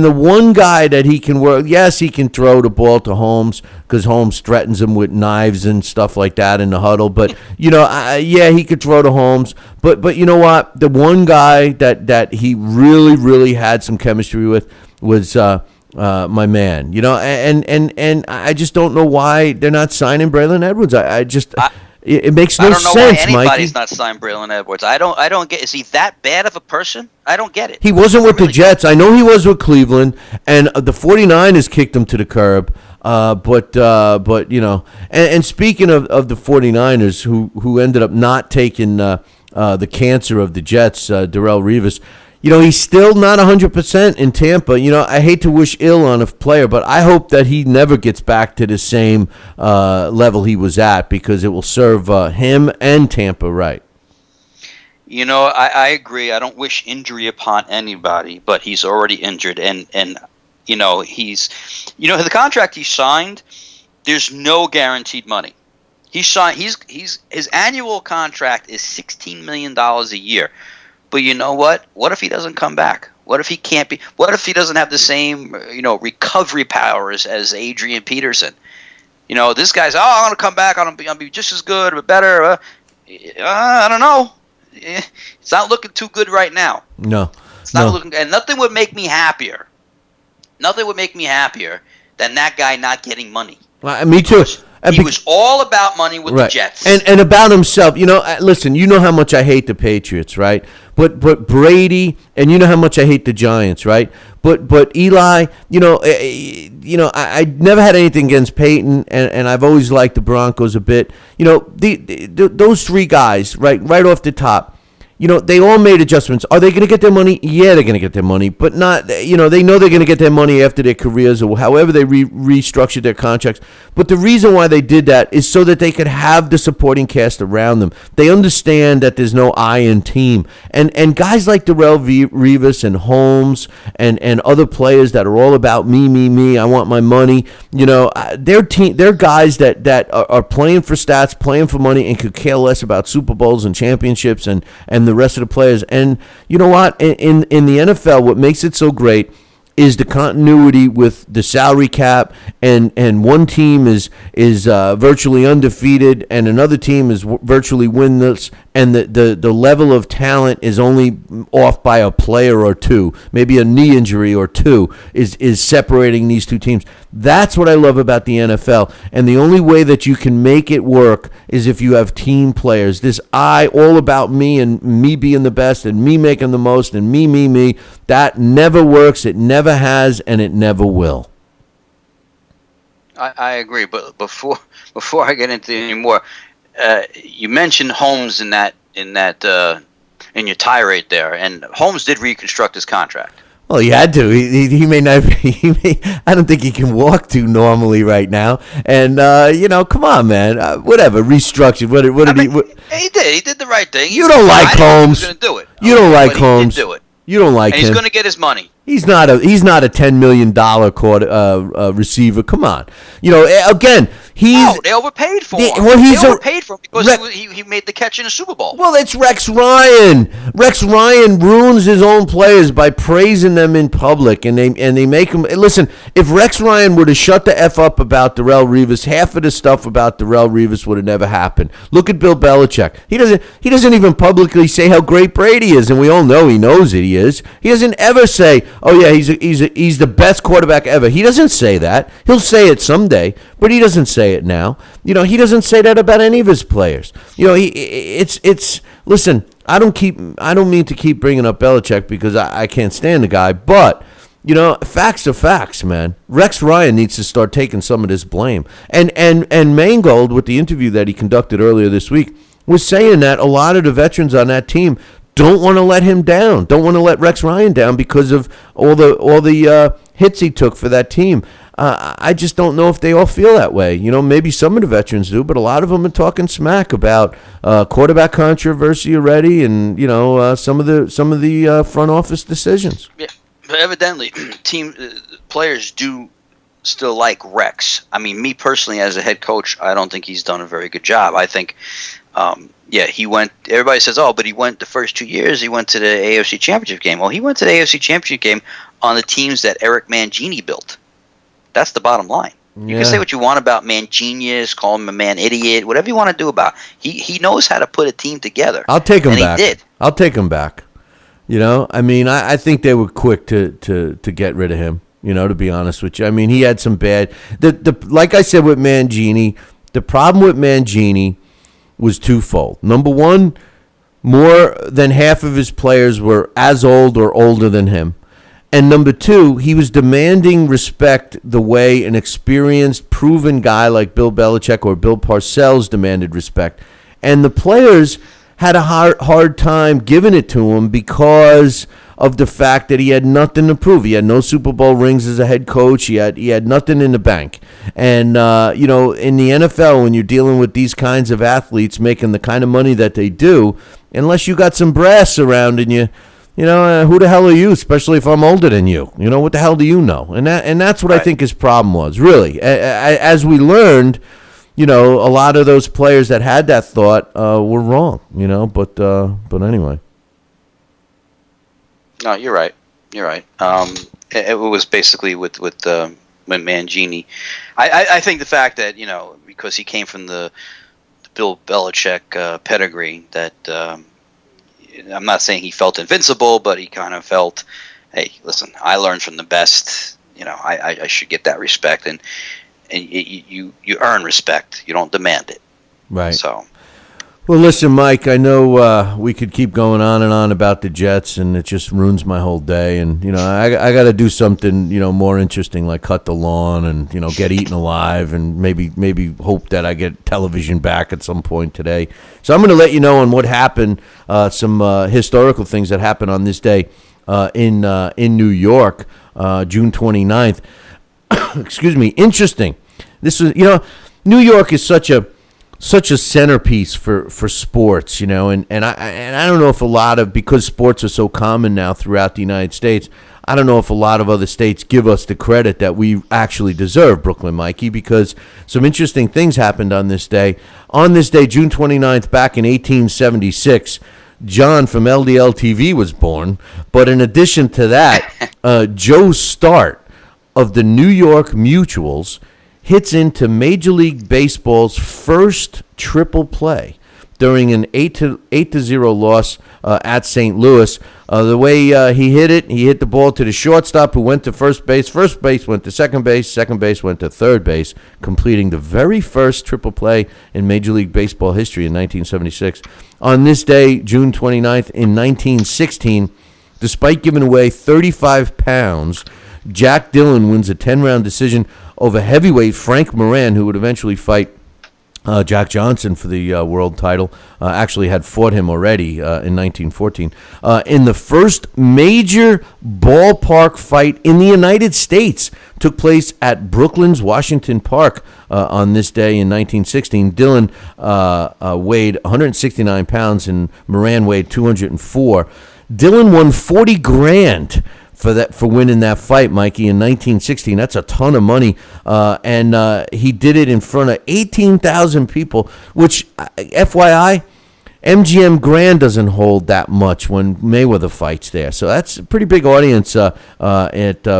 the one guy that he can work, yes, he can throw the ball to Holmes because Holmes threatens him with knives and stuff like that in the huddle. But, he could throw to Holmes. But you know what? The one guy that he really, really had some chemistry with was my man. And I just don't know why they're not signing Braylon Edwards. It makes no sense, Mikey. I don't know why anybody's not signed Braylon Edwards. I don't get. Is he that bad of a person? I don't get it. He wasn't with the Jets. I know he was with Cleveland, and the 49ers kicked him to the curb. But and speaking of the 49ers, who ended up not taking the cancer of the Jets, Darrelle Revis. He's still not 100% in Tampa. I hate to wish ill on a player, but I hope that he never gets back to the same level he was at because it will serve him and Tampa right. I agree. I don't wish injury upon anybody, but he's already injured, and the contract he signed. There's no guaranteed money. His annual contract is $16 million a year. But you know what? What if he doesn't come back? What if he can't be? What if he doesn't have the same, recovery powers as Adrian Peterson? This guy's, I'm going to come back. I'll be just as good or better. I don't know. It's not looking too good right now. No. It's not looking, and nothing would make me happier. Nothing would make me happier than that guy not getting money. Me too. He was all about money with the Jets. And about himself. Listen, you know how much I hate the Patriots, right? But Brady, and you know how much I hate the Giants, right? But Eli, I never had anything against Peyton, and I've always liked the Broncos a bit. Those three guys, right off the top, they all made adjustments. Are they going to get their money? Yeah, they're going to get their money, but not, they know they're going to get their money after their careers or however they restructured their contracts. But the reason why they did that is so that they could have the supporting cast around them. They understand that there's no I in team. And guys like Darrelle Revis and Holmes and other players that are all about me, I want my money, they're guys that are playing for stats, playing for money, and could care less about Super Bowls and championships and the rest of the players. And you know what? In the NFL, what makes it so great is the continuity with the salary cap, and one team is virtually undefeated, and another team is virtually winless, and the level of talent is only off by a player or two, maybe a knee injury or two is separating these two teams. That's what I love about the NFL, and the only way that you can make it work is if you have team players. This all about me and me being the best and me making the most and me, that never works. It never has, and it never will. I agree, but before I get into any more, you mentioned Holmes in your tirade there, and Holmes did reconstruct his contract. Well, he had to. He may not. I don't think he can walk too normally right now. And come on, man. Whatever. Restructured. What did he? He did. He did the right thing. You don't like Holmes. He was going to do it. You don't like Holmes. He did do it. You don't like him. And he's going to get his money. He's not a $10 million receiver. Come on. Again, they overpaid for him. They overpaid for him because he made the catch in a Super Bowl. Well, it's Rex Ryan. Rex Ryan ruins his own players by praising them in public, and they make him. Listen, if Rex Ryan would have shut the F up about Darrelle Revis, half of the stuff about Darrelle Revis would have never happened. Look at Bill Belichick. He doesn't even publicly say how great Brady is, and we all know he knows it. He is. He doesn't ever say, "Oh yeah, he's the best quarterback ever." He doesn't say that. He'll say it someday, but he doesn't say it now. He doesn't say that about any of his players. Listen, I don't mean to keep bringing up Belichick because I can't stand the guy, but facts are facts, man. Rex Ryan needs to start taking some of this blame. And Mangold, with the interview that he conducted earlier this week, was saying that a lot of the veterans on that team don't want to let him down, don't want to let Rex Ryan down because of all the hits he took for that team. I just don't know if they all feel that way. Maybe some of the veterans do, but a lot of them are talking smack about quarterback controversy already, and some of the front office decisions. Yeah, but evidently, players do still like Rex. I mean, me personally, as a head coach, I don't think he's done a very good job. I think. He went. Everybody says, "Oh, but he went the first 2 years. He went to the AFC Championship game." Well, he went to the AFC Championship game on the teams that Eric Mangini built. That's the bottom line. Yeah. You can say what you want about Mangenius, call him a man idiot, whatever you want to do about. He knows how to put a team together. I'll take him and back. He did. I'll take him back. I think they were quick to get rid of him. To be honest with you, I mean, he had some bad. Like I said with Mangini, the problem with Mangini was twofold. Number one, more than half of his players were as old or older than him. And number two, he was demanding respect the way an experienced, proven guy like Bill Belichick or Bill Parcells demanded respect. And the players had a hard time giving it to him because of the fact that he had nothing to prove. He had no Super Bowl rings as a head coach. He had nothing in the bank. And, in the NFL, when you're dealing with these kinds of athletes making the kind of money that they do, unless you got some brass surrounding you, who the hell are you, especially if I'm older than you? What the hell do you know? And that's what I think his problem was, really. As we learned, a lot of those players that had that thought were wrong, but anyway. No, you're right. It was basically with Mangini. I think the fact that, because he came from the Bill Belichick pedigree, that I'm not saying he felt invincible, but he kind of felt, hey, listen, I learned from the best. I should get that respect, and you earn respect. You don't demand it. Right. So. Well, listen, Mike, I know we could keep going on and on about the Jets, and it just ruins my whole day. And, I got to do something, more interesting, like cut the lawn and, get eaten alive and maybe hope that I get television back at some point today. So I'm going to let you know on what happened, some historical things that happened on this day in New York, June 29th. Excuse me. Interesting. This is, New York is such a centerpiece for sports, and I don't know if because sports are so common now throughout the United States, I don't know if a lot of other states give us the credit that we actually deserve, Brooklyn Mikey, because some interesting things happened on this day. On this day, June 29th, back in 1876, John from LDL TV was born, but in addition to that, Joe Start of the New York Mutuals hits into Major League Baseball's first triple play during an 8-0 loss at St. Louis. The way he hit the ball to the shortstop, who went to first base. First base went to second base went to third base, completing the very first triple play in Major League Baseball history in 1976. On this day, June 29th, in 1916, despite giving away 35 pounds, Jack Dillon wins a 10-round decision over heavyweight Frank Moran, who would eventually fight Jack Johnson for the world title. Actually had fought him already in 1914. In the first major ballpark fight in the United States, took place at Brooklyn's Washington Park on this day in 1916. Dillon weighed 169 pounds and Moran weighed 204. Dillon won $40,000 for winning that fight, Mikey, in 1916. That's a ton of money, and he did it in front of 18,000 people, which, FYI, MGM Grand doesn't hold that much when Mayweather fights there. So that's a pretty big audience at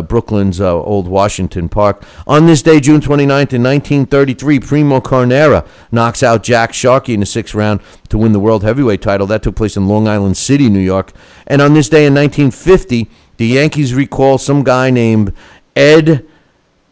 Brooklyn's old Washington Park. On this day, June 29th, in 1933, Primo Carnera knocks out Jack Sharkey in the 6th round to win the world heavyweight title. That took place in Long Island City, New York. And on this day in 1950, the Yankees recall some guy named Ed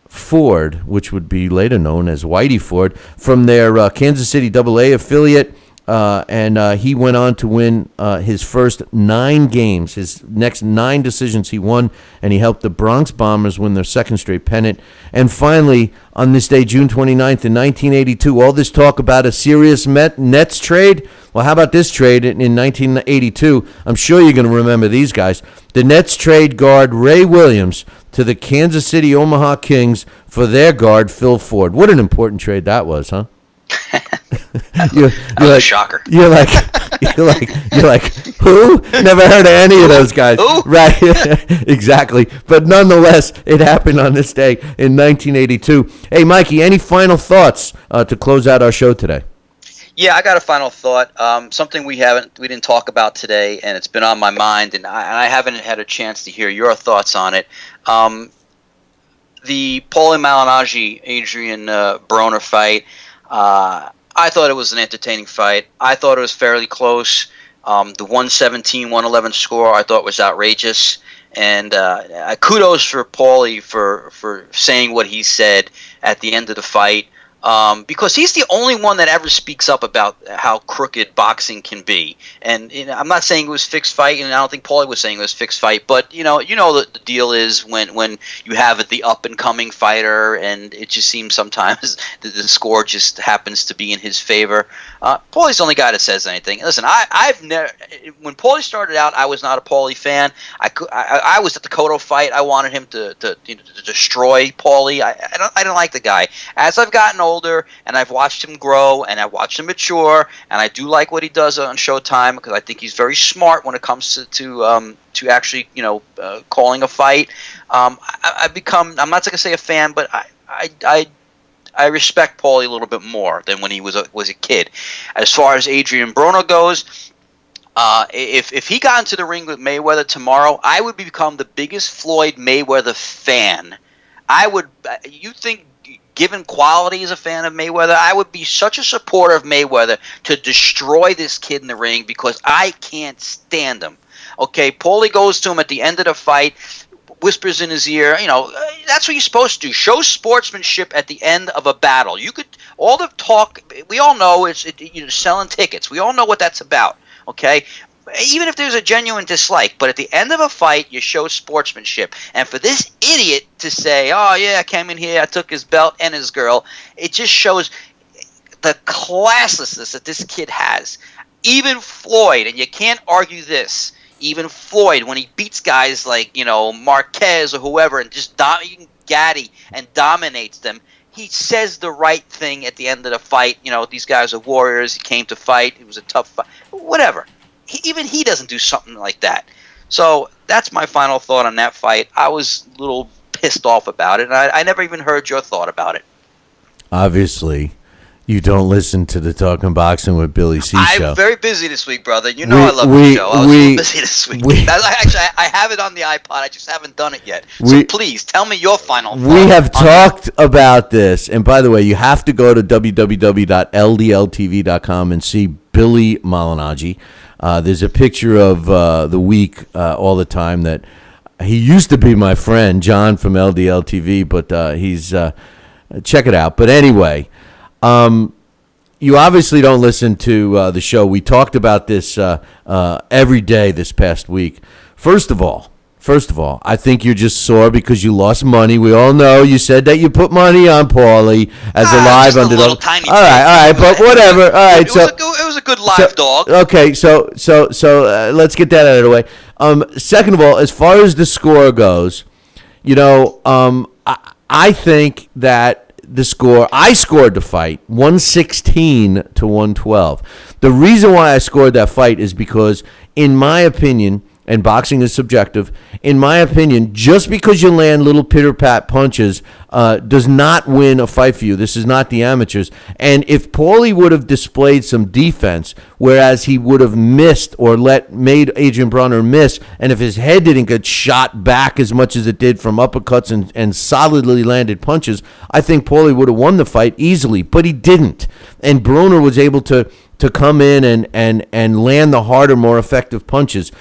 Ford, which would be later known as Whitey Ford, from their Kansas City AA affiliate, and he went on to win his first 9 games. His next 9 decisions he won, and he helped the Bronx Bombers win their second straight pennant. And finally, on this day, June 29th, in 1982, all this talk about a serious Nets trade. Well, how about this trade in 1982? I'm sure you're going to remember these guys. The Nets trade guard Ray Williams to the Kansas City Omaha Kings for their guard Phil Ford. What an important trade that was, huh? You're like, a shocker. You're like, who? Never heard of any of those guys. Who? Right, exactly. But nonetheless, it happened on this day in 1982. Hey, Mikey, any final thoughts to close out our show today? Yeah, I got a final thought. Something we didn't talk about today, and it's been on my mind, and I haven't had a chance to hear your thoughts on it. The Paulie Malignaggi, Adrian Broner fight. I thought it was an entertaining fight. I thought it was fairly close. The 117-111 score I thought was outrageous. And kudos for Paulie for saying what he said at the end of the fight. because he's the only one that ever speaks up about how crooked boxing can be. And I'm not saying it was fixed fight, and I don't think Paulie was saying it was fixed fight. But the deal is when you have the up and coming fighter, and it just seems sometimes the score just happens to be in his favor. Paulie's the only guy that says anything. Listen, I've never. When Paulie started out, I was not a Paulie fan. I was at the Cotto fight. I wanted him to destroy Paulie. I didn't like the guy. As I've gotten older and I've watched him grow and I've watched him mature, and I do like what he does on Showtime because I think he's very smart when it comes to actually calling a fight. I've become, I'm not going to say a fan, but I respect Paulie a little bit more than when he was a kid. As far as Adrian Broner goes, if he got into the ring with Mayweather tomorrow, I would become the biggest Floyd Mayweather fan. You think, given quality as a fan of Mayweather, I would be such a supporter of Mayweather to destroy this kid in the ring because I can't stand him. Okay, Paulie goes to him at the end of the fight, whispers in his ear, that's what you're supposed to do. Show sportsmanship at the end of a battle. All the talk, we all know it's selling tickets. We all know what that's about, okay? Even if there's a genuine dislike, but at the end of a fight, you show sportsmanship. And for this idiot to say, oh, yeah, I came in here, I took his belt and his girl, it just shows the classlessness that this kid has. Even Floyd, and you can't argue this, even Floyd, when he beats guys like, Marquez or whoever, and just Gaddy and dominates them, he says the right thing at the end of the fight. These guys are warriors. He came to fight. It was a tough fight. Whatever. Even he doesn't do something like that. So that's my final thought on that fight. I was a little pissed off about it, and I never even heard your thought about it. Obviously, you don't listen to the Talking Boxing with Billy C show. I'm very busy this week, brother. I love the show. I was a little busy this week. I have it on the iPod. I just haven't done it yet. So please, tell me your final thought. We have talked about this. And by the way, you have to go to www.ldltv.com and see Billy Malignaggi. There's a picture of the week all the time that he used to be my friend, John from LDL TV, but he's check it out. But anyway, you obviously don't listen to the show. We talked about this every day this past week. First of all, I think you're just sore because you lost money. We all know you said that you put money on Paulie as a live underdog. Tiny all right, but whatever. All right, it was a good live dog. Okay, so let's get that out of the way. Second of all, as far as the score goes, I think that the score, I scored the fight 116 to 112. The reason why I scored that fight is because, in my opinion, and boxing is subjective, in my opinion, just because you land little pitter-pat punches does not win a fight for you. This is not the amateurs. And if Paulie would have displayed some defense, whereas he would have missed or made Adrian Broner miss, and if his head didn't get shot back as much as it did from uppercuts and solidly landed punches, I think Paulie would have won the fight easily. But he didn't. And Broner was able to come in and land the harder, more effective punches.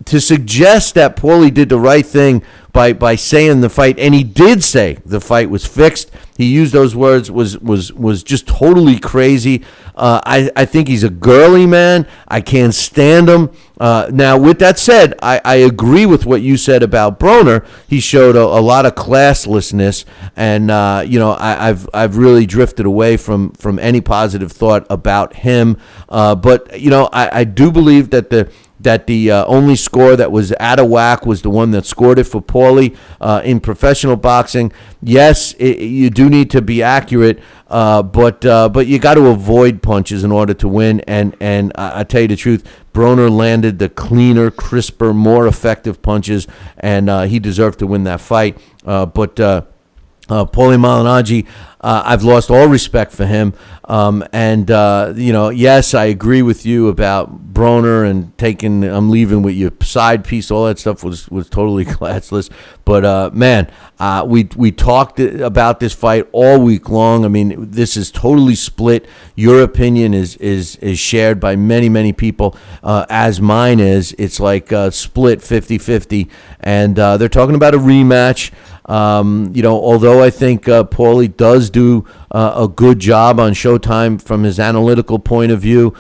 To suggest that Paulie did the right thing by saying the fight, and he did say the fight was fixed. He used those words, was just totally crazy. I think he's a girly man. I can't stand him. Now, with that said, I agree with what you said about Broner. He showed a lot of classlessness, and I've really drifted away from any positive thought about him. But I do believe that the only score that was out of whack was the one that scored it for Paulie. In professional boxing, yes, you do need to be accurate, but you got to avoid punches in order to win. And I tell you the truth, Broner landed the cleaner, crisper, more effective punches, and he deserved to win that fight. But Paulie Malignaggi, I've lost all respect for him. Yes, I agree with you about Broner and I'm leaving with your side piece. All that stuff was totally classless. But, we talked about this fight all week long. I mean, this is totally split. Your opinion is shared by many, many people, as mine is. It's like split 50-50. And they're talking about a rematch. Although I think Paulie does do a good job on Showtime from his analytical point of view.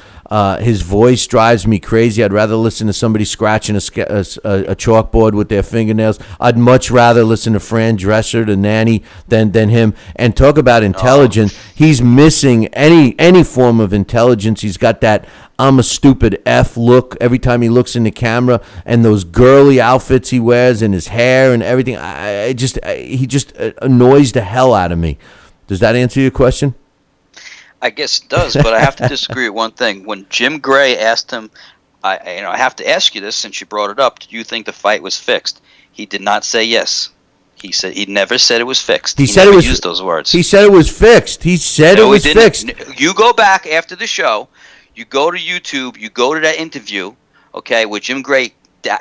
His voice drives me crazy. I'd rather listen to somebody scratching a chalkboard with their fingernails. I'd much rather listen to Fran Drescher, the nanny, than him. And talk about intelligent. He's missing any form of intelligence. He's got that I'm a stupid F look every time he looks in the camera, and those girly outfits he wears and his hair and everything. He just annoys the hell out of me. Does that answer your question? I guess it does, but I have to disagree with one thing. When Jim Gray asked him, I have to ask you this since you brought it up. Do you think the fight was fixed? He did not say yes. He said he never said it was fixed. He said never used those words. He said it was fixed. He said it was fixed. You go back after the show. You go to YouTube. You go to that interview. Okay, where Jim Gray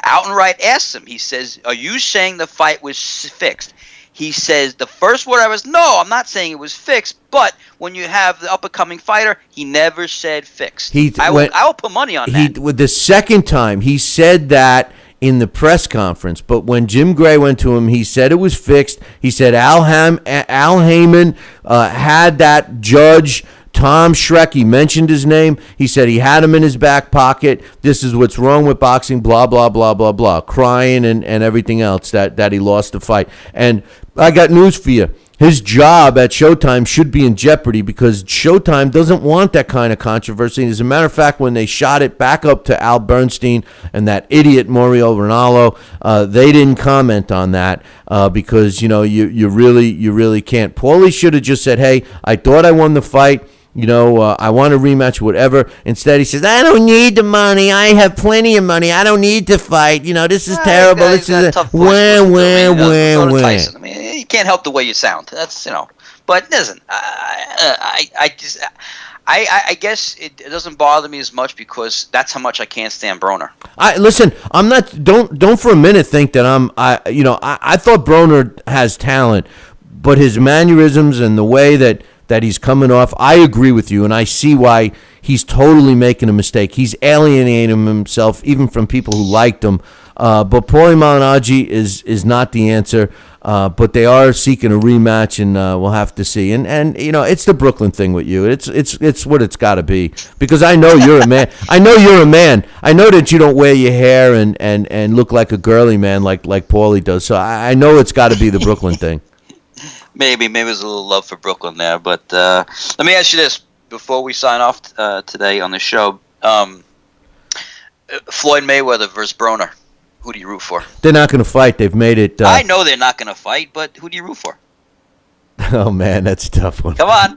outright asks him. He says, "Are you saying the fight was fixed?" He says the first word I was, "No, I'm not saying it was fixed." But when you have the up-and-coming fighter, he never said fixed. I will put money on that. With the second time, he said that in the press conference. But when Jim Gray went to him, he said it was fixed. He said Al Heyman had that judge, Tom Schreck, he mentioned his name. He said he had him in his back pocket. This is what's wrong with boxing, blah, blah, blah, blah, blah. Crying and everything else that he lost the fight. And I got news for you. His job at Showtime should be in jeopardy because Showtime doesn't want that kind of controversy. As a matter of fact, when they shot it back up to Al Bernstein and that idiot Mario Ronaldo, they didn't comment on that because, you really can't. Paulie should have just said, hey, I thought I won the fight. I want a rematch, whatever. Instead, he says, I don't need the money. I have plenty of money. I don't need to fight. This is terrible. This is win. I mean, you can't help the way you sound. That's, But listen, I guess it doesn't bother me as much because that's how much I can't stand Broner. Listen, I'm not. Don't for a minute think that I thought Broner has talent, but his mannerisms and the way that he's coming off, I agree with you, and I see why he's totally making a mistake. He's alienating himself even from people who liked him. But Paulie Malignaggi is not the answer. But they are seeking a rematch, and we'll have to see. And it's the Brooklyn thing with you. It's what it's got to be because I know you're a man. I know you're a man. I know that you don't wear your hair and look like a girly man like Paulie does. So I know it's got to be the Brooklyn thing. Maybe there's a little love for Brooklyn there, but let me ask you this before we sign off today on the show. Floyd Mayweather versus Broner. Who do you root for? They're not going to fight. They've made it. I know they're not going to fight, but who do you root for? Oh man, that's a tough one. Come on,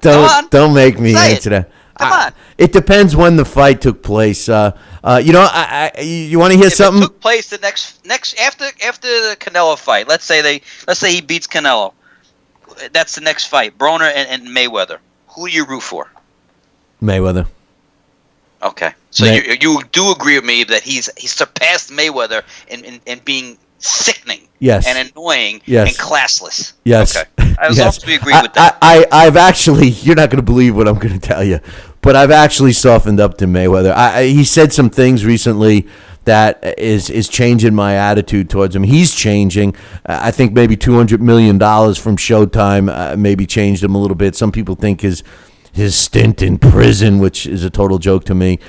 don't make me answer that. Come on. It depends when the fight took place. You want to hear something? It took place the next after the Canelo fight. Let's say he beats Canelo. That's the next fight. Broner and Mayweather. Who do you root for? Mayweather. Okay, so you do agree with me that he's surpassed Mayweather in being sickening, yes, and annoying, yes, and classless. Yes. Okay, as long as we agree with that. I've actually, you're not going to believe what I'm going to tell you, but I've actually softened up to Mayweather. He said some things recently that is changing my attitude towards him. He's changing. I think maybe $200 million from Showtime maybe changed him a little bit. Some people think his stint in prison, which is a total joke to me,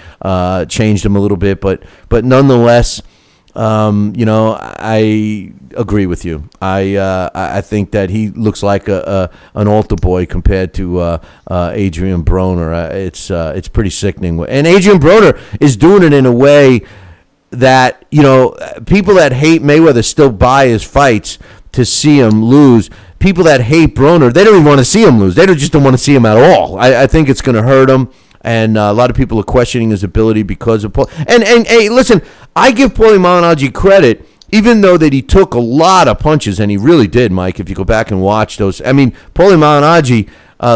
changed him a little bit. But nonetheless, I agree with you. I think that he looks like an altar boy compared to Adrian Broner. It's pretty sickening. And Adrian Broner is doing it in a way that, people that hate Mayweather still buy his fights to see him lose. People that hate Broner, they don't even want to see him lose. They just don't want to see him at all. I think it's going to hurt him, and a lot of people are questioning his ability because of Paul. And hey, listen, I give Paulie Malignaggi credit, even though that he took a lot of punches, and he really did, Mike, if you go back and watch those. I mean, Paulie Malignaggi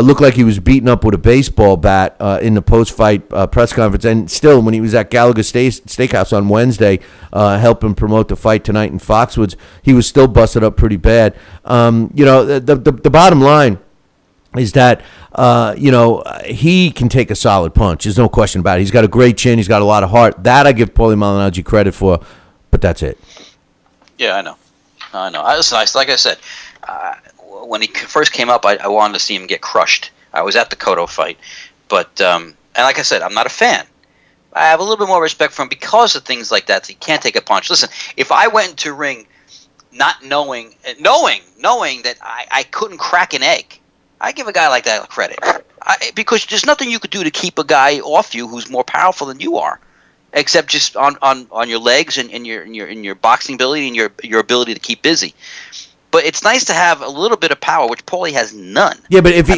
looked like he was beaten up with a baseball bat in the post-fight press conference. And still, when he was at Gallagher Steakhouse on Wednesday, helping promote the fight tonight in Foxwoods, he was still busted up pretty bad. The bottom line is that, he can take a solid punch. There's no question about it. He's got a great chin. He's got a lot of heart. That I give Paulie Malignaggi credit for, but that's it. Yeah, I know. It's nice. Like I said, when he first came up, I wanted to see him get crushed. I was at the Cotto fight, but and like I said, I'm not a fan. I have a little bit more respect for him because of things like that. So he can't take a punch. Listen, if I went into ring not knowing that I couldn't crack an egg, I give a guy like that credit. Because there's nothing you could do to keep a guy off you who's more powerful than you are, except just on your legs and your boxing ability and your ability to keep busy. But it's nice to have a little bit of power, which Paulie has none. Yeah, but if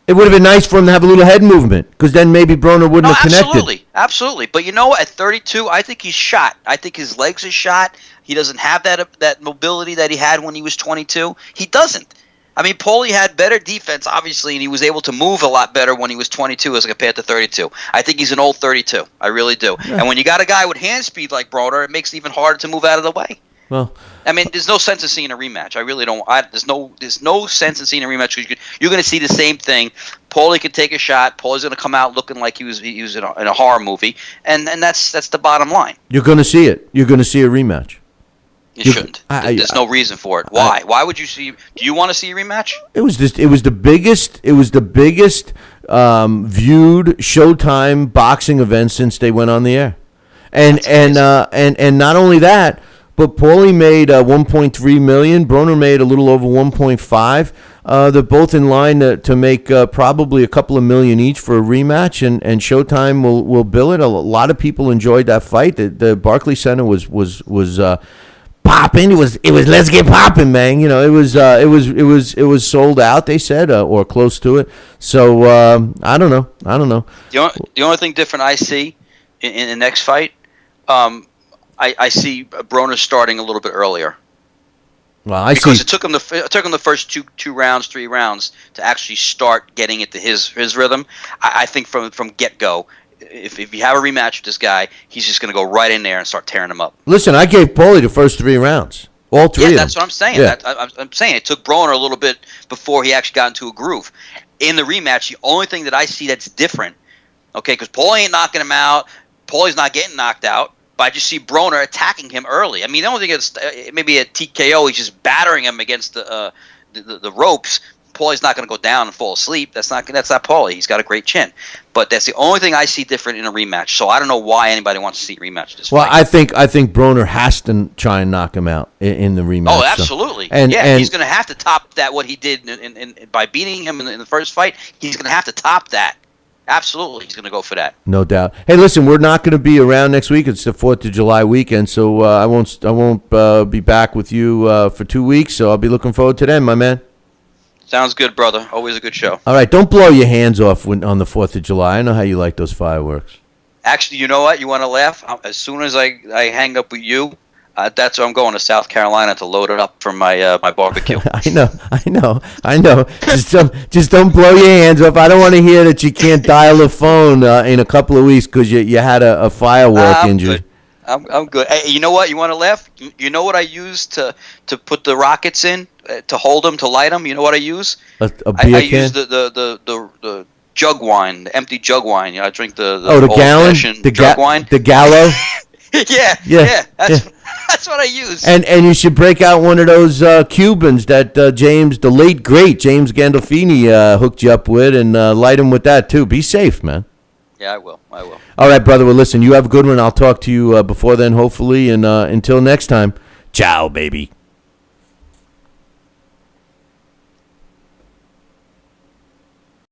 it would have been nice for him to have a little head movement, because then maybe Broner wouldn't have connected. Absolutely. But you know what? At 32, I think he's shot. I think his legs are shot. He doesn't have that mobility that he had when he was 22. He doesn't. I mean, Paulie had better defense, obviously, and he was able to move a lot better when he was 22 as compared to 32. I think he's an old 32. I really do. Yeah. And when you got a guy with hand speed like Broner, it makes it even harder to move out of the way. Well, I mean, there's no sense in seeing a rematch. I really don't. There's no sense in seeing a rematch because you're going to see the same thing. Paulie could take a shot. Paulie's going to come out looking like he was in a horror movie, and that's the bottom line. You're going to see it. You're going to see a rematch. You shouldn't. There's no reason for it. Why? Why would you see? Do you want to see a rematch? It was the biggest viewed Showtime boxing event since they went on the air, and not only that, but Paulie made 1.3 million. Broner made a little over 1.5. They're both in line to make probably a couple of million each for a rematch, and Showtime will bill it. A lot of people enjoyed that fight. The Barclays Center was popping. It was let's get popping, man. You know, it was sold out, they said, or close to it. So I don't know. The only thing different I see in the next fight, I see Broner starting a little bit earlier. Well, it took him the first two rounds, 3 rounds to actually start getting into his rhythm. I think from get go. If you have a rematch with this guy, he's just going to go right in there and start tearing him up. Listen, I gave Paulie the first 3 rounds. All 3 of them. That's what I'm saying. Yeah. I'm saying it took Broner a little bit before he actually got into a groove. In the rematch, the only thing that I see that's different, okay, because Paulie ain't knocking him out, Paulie's not getting knocked out, but I just see Broner attacking him early. I mean, the only thing is maybe a TKO, he's just battering him against the ropes. Paulie's not going to go down and fall asleep. That's not Paulie. He's got a great chin. But that's the only thing I see different in a rematch. So I don't know why anybody wants to see a rematch this Well, fight. I think Broner has to try and knock him out in the rematch. Oh, absolutely. So. And he's going to have to top that, what he did by beating him in the first fight. He's going to have to top that. Absolutely, he's going to go for that. No doubt. Hey, listen, we're not going to be around next week. It's the 4th of July weekend, so I won't be back with you for 2 weeks, so I'll be looking forward to them, my man. Sounds good, brother. Always a good show. All right, don't blow your hands off on the 4th of July. I know how you like those fireworks. Actually, you know what? You want to laugh? As soon as I hang up with you, that's where I'm going to South Carolina to load it up for my barbecue. I know. Just don't blow your hands off. I don't want to hear that you can't dial a phone in a couple of weeks because you had a firework injury. Good. I'm good. Hey, you know what? You want to laugh? You know what I use to put the rockets in, to hold them, to light them? You know what I use? A beer I can? use the jug wine, the empty jug wine. You know, I drink the gallon, jug wine. The Gallo. yeah. That's what I use. And you should break out one of those Cubans that the late great James Gandolfini hooked you up with, and light them with that too. Be safe, man. Yeah, I will. All right, brother. Well, listen, you have a good one. I'll talk to you before then, hopefully. And until next time, ciao, baby.